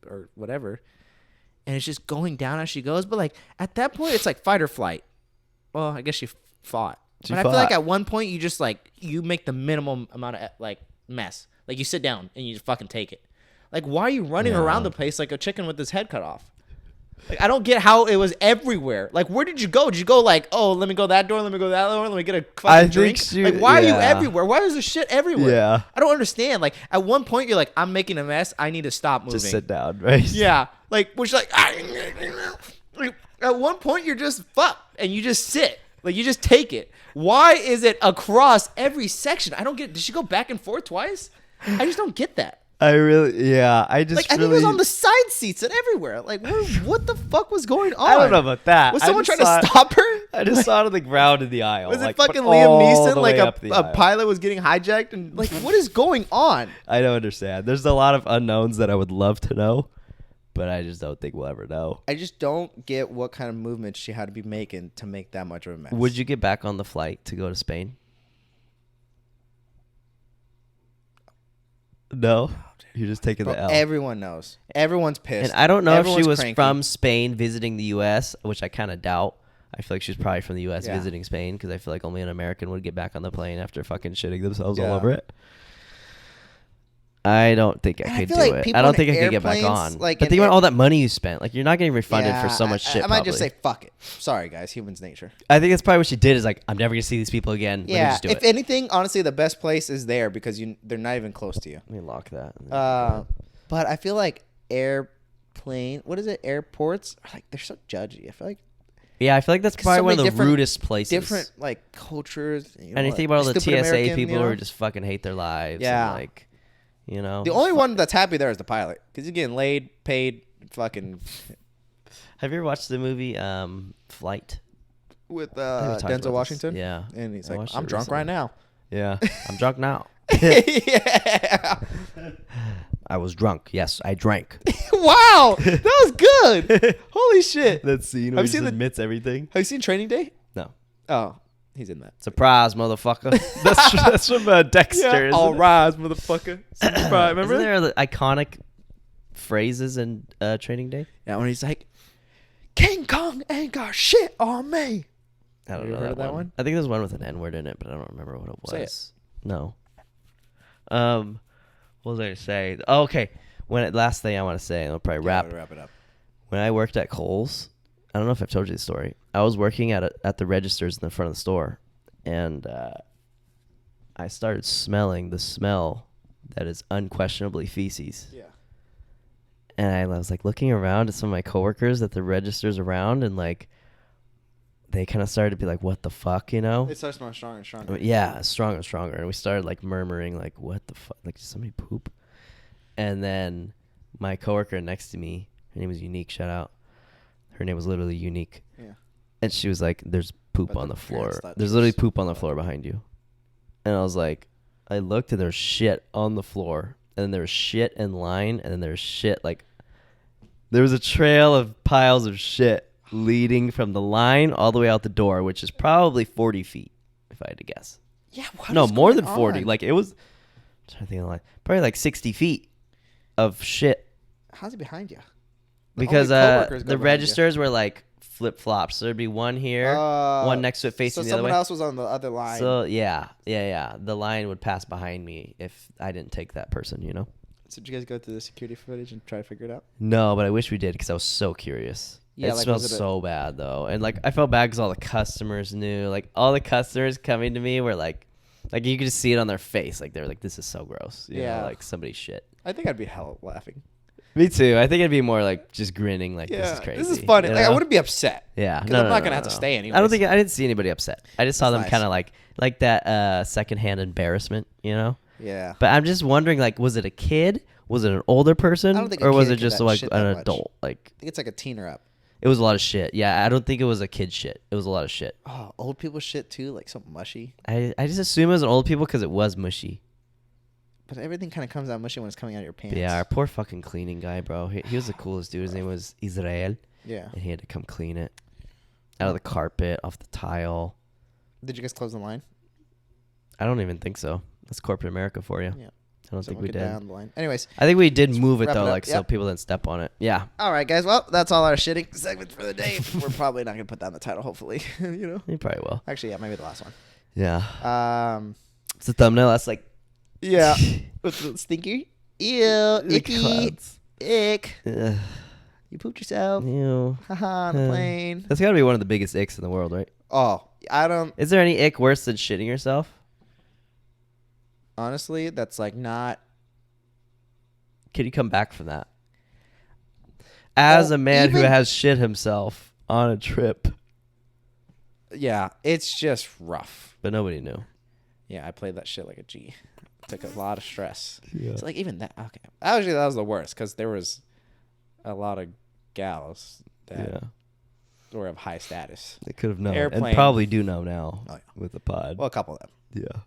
or whatever. And it's just going down as she goes. But, like, at that point, it's like fight or flight. Well, I guess she fought. She I feel fought. like at one point, you just, like, you make the minimum amount of, like, mess. Like, you sit down and you just fucking take it. Like, why are you running around the place like a chicken with his head cut off? Like, I don't get how it was everywhere. Like, where did you go? Did you go like, oh, let me go that door, let me go that door, let me get a fucking drink? Like, why are you everywhere? Why is there shit everywhere? Yeah. I don't understand. Like, at one point, you're like, I'm making a mess. I need to stop moving. Just sit down, right? Yeah. Like, which like, like, at one point, you're just fucked and you just sit. Like, you just take it. Why is it across every section? I don't get it. Did she go back and forth twice? I just don't get that. I just Like, I think it was on the side seats and everywhere. Like, what the fuck was going on? I don't know about that. Was someone trying to stop her? I just saw it on the ground in the aisle. Was it like, fucking but Liam all Neeson? the Like way up the a aisle. pilot was getting hijacked? And like, what is going on? I don't understand. There's a lot of unknowns that I would love to know, but I just don't think we'll ever know. I just don't get what kind of movements she had to be making to make that much of a mess. Would you get back on the flight to go to Spain? No. You're just taking Bro, the L. everyone knows. Everyone's pissed. And I don't know if she Everyone's was cranky. from Spain visiting the U.S., which I kind of doubt. I feel like she was probably from the U.S. Yeah. visiting Spain because I feel like only an American would get back on the plane after fucking shitting themselves all Yeah. over it. I don't think I And I could feel do like it. people I don't in think I could get back airplanes, on. like But in think about air- all that money you spent. Like, you're not getting refunded for so Yeah, much shit. I might just probably. say, fuck it. Sorry, guys. Human's nature. I think that's probably what she did. Is like, I'm never gonna see these people again. Let me Yeah. just do If it. anything, honestly, the best place is there because they're not even close to you. Let me lock that. But I feel like airports are like, they're so judgy. I feel like Yeah, I feel like that's probably so one of many the rudest places. different like cultures. And you think about all the stupid TSA American, people you know? who just fucking hate their lives. Yeah. And like, you know. The only one that's happy there is the pilot because he's getting laid, paid, fucking Have you ever watched the movie Flight? with I think we talked about Denzel this. Washington. Yeah. And he's I like, watched I'm it drunk right recently. now. Yeah. I'm drunk now. Yeah. I was drunk. Yes, I drank. Wow, that was good. Holy shit. That scene where he just admits everything. Have you seen Training Day? No. Oh, he's in that. Surprise, motherfucker. that's from Dexter. isn't All it? rise, motherfucker. Remember? Isn't there the iconic phrases in Training Day? Yeah, when he's like, King Kong ain't got shit on me. I don't You know heard of that one? I think there's one with an N word in it, but I don't remember what it was. Say it. No. What was I gonna say? Oh, okay. Last thing I want to say, and I'll probably wrap it up. When I worked at Kohl's, I don't know if I've told you the story. I was working at the registers in the front of the store, and I started smelling the smell that is unquestionably feces. Yeah. And I was like looking around at some of my coworkers at the registers around, and like they kind of started to be like, "What the fuck," you know? It starts smelling stronger and stronger. Yeah, stronger and stronger, and we started like murmuring, like, "What the fuck? Like, did somebody poop?" And then my coworker next to me, her name was Unique. Shout out. Her name was literally Unique. Yeah. And she was like, "There's poop But on the the floor. parents thought There's she literally was- poop on the floor behind you." And I was like, I looked and there's shit on the floor. and then there was shit in line, and then there was shit like there was a trail of piles of shit leading from the line all the way out the door, which is probably 40 feet, if I had to guess. Yeah. No, more than 40. Like it was. I'm trying to think of the line. Probably like 60 feet of shit. How's it behind you? Because the registers were like flip flops. So there'd be one here, one next to it facing the other way. So someone else was on the other line. So yeah. The line would pass behind me if I didn't take that person, you know. So did you guys go through the security footage and try to figure it out? No, but I wish we did because I was so curious. Yeah, it like, smelled so bad though, and like I felt bad because all the customers knew. Like all the customers coming to me were like you could just see it on their face. Like they were like, "This is so gross." You know, like somebody's shit. I think I'd be hell laughing. Me too. I think it'd be more like just grinning, like this is crazy. This is funny. You Like know? I wouldn't be upset. Yeah, because I'm not gonna have to stay anyway. I didn't see anybody upset. I just saw them nice. kind of like that secondhand embarrassment, you know. Yeah. But I'm just wondering, like, was it a kid? Was it an older person? I don't think or a was kid it could just that like shit an that much. adult? Like I think it's like a teener up. it was a lot of shit. Yeah, I don't think it was a kid shit. It was a lot of shit. Oh, old people shit too, like so mushy. I just assume it was an old people because it was mushy. But everything kind of comes out mushy when it's coming out of your pants. Yeah, our poor fucking cleaning guy, bro. He was the coolest dude. His name was Israel. Yeah. And he had to come clean it out of the carpet, off the tile. Did you guys close the line? I don't even think so. That's corporate America for you. Yeah. I don't think we did. Down the line. Anyways. I think we did move it wrap though, it up. like so Yep. people didn't step on it. Yeah. All right, guys. Well, that's all our shitting segment for the day. We're probably not gonna put that in the title. Hopefully, you know. You probably will. Actually, yeah, maybe the last one. Yeah. It's a thumbnail. That's like. Yeah. With the stinky. Ew. Icky. Ick. Ugh. You pooped yourself. Ew. Haha. On the plane. That's gotta be one of the biggest icks in the world, right? Oh, I don't. Is there any ick worse than shitting yourself? Honestly, that's like not. Can you come back from that? As a man who even- has shit himself on a trip, Yeah, it's just rough. but nobody knew. Yeah, I played that shit like a G. Took a lot of stress. Yeah. It's like even that. Okay, actually, that was the worst because there was a lot of gals that were of high status. They could have known, Airplane. and probably do know now Oh, yeah. with the pod. Well, a couple of them. Yeah.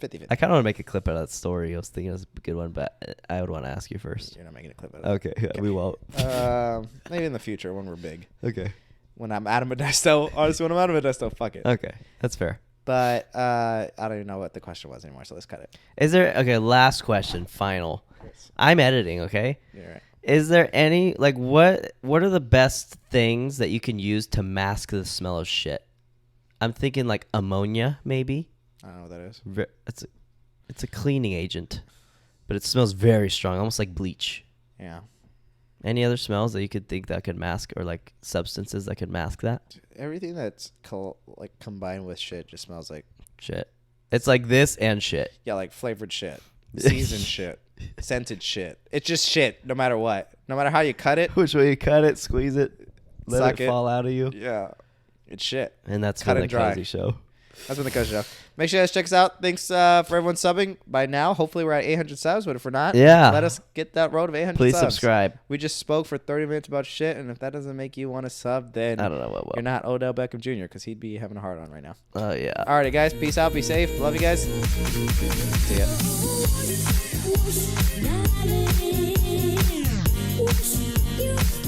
50-50. I kind of want to make a clip out of that story. I was thinking it was a good one, but I would want to ask you first. You're not making a clip out of Okay, yeah, we won't. it. Maybe in the future when we're big. Okay. When I'm out of Modesto. Honestly, when I'm out of Modesto, fuck it. Okay, that's fair. But I don't even know what the question was anymore, so let's cut it. Is there last question, final. I'm editing, okay? You're right. Is there any like what are the best things that you can use to mask the smell of shit? I'm thinking like ammonia, maybe. I don't know what that is. It's a cleaning agent, but it smells very strong, almost like bleach. Yeah. Any other smells that you could think that could mask, or like substances that could mask that? Everything that's combined with shit just smells like Shit. It's like this and shit. yeah, like flavored shit, seasoned shit, scented shit. It's just shit, no matter what, no matter how you cut it. Which way you cut it, squeeze it, let Suck it fall out of you. Yeah, it's shit. And that's Cut been the and dry. Cozy Show. That's been the Coach Show. Make sure you guys check us out. Thanks for everyone subbing by now. Hopefully we're at 800 subs, but if we're not, Yeah. let us get that road of 800 Please subs. subscribe. We just spoke for 30 minutes about shit, and if that doesn't make you want to sub, then I don't know what will. you're not Odell Beckham Jr. because he'd be having a hard on right now. Oh yeah. Alrighty, guys. Peace out. Be safe. Love you guys. See ya. Whoosh,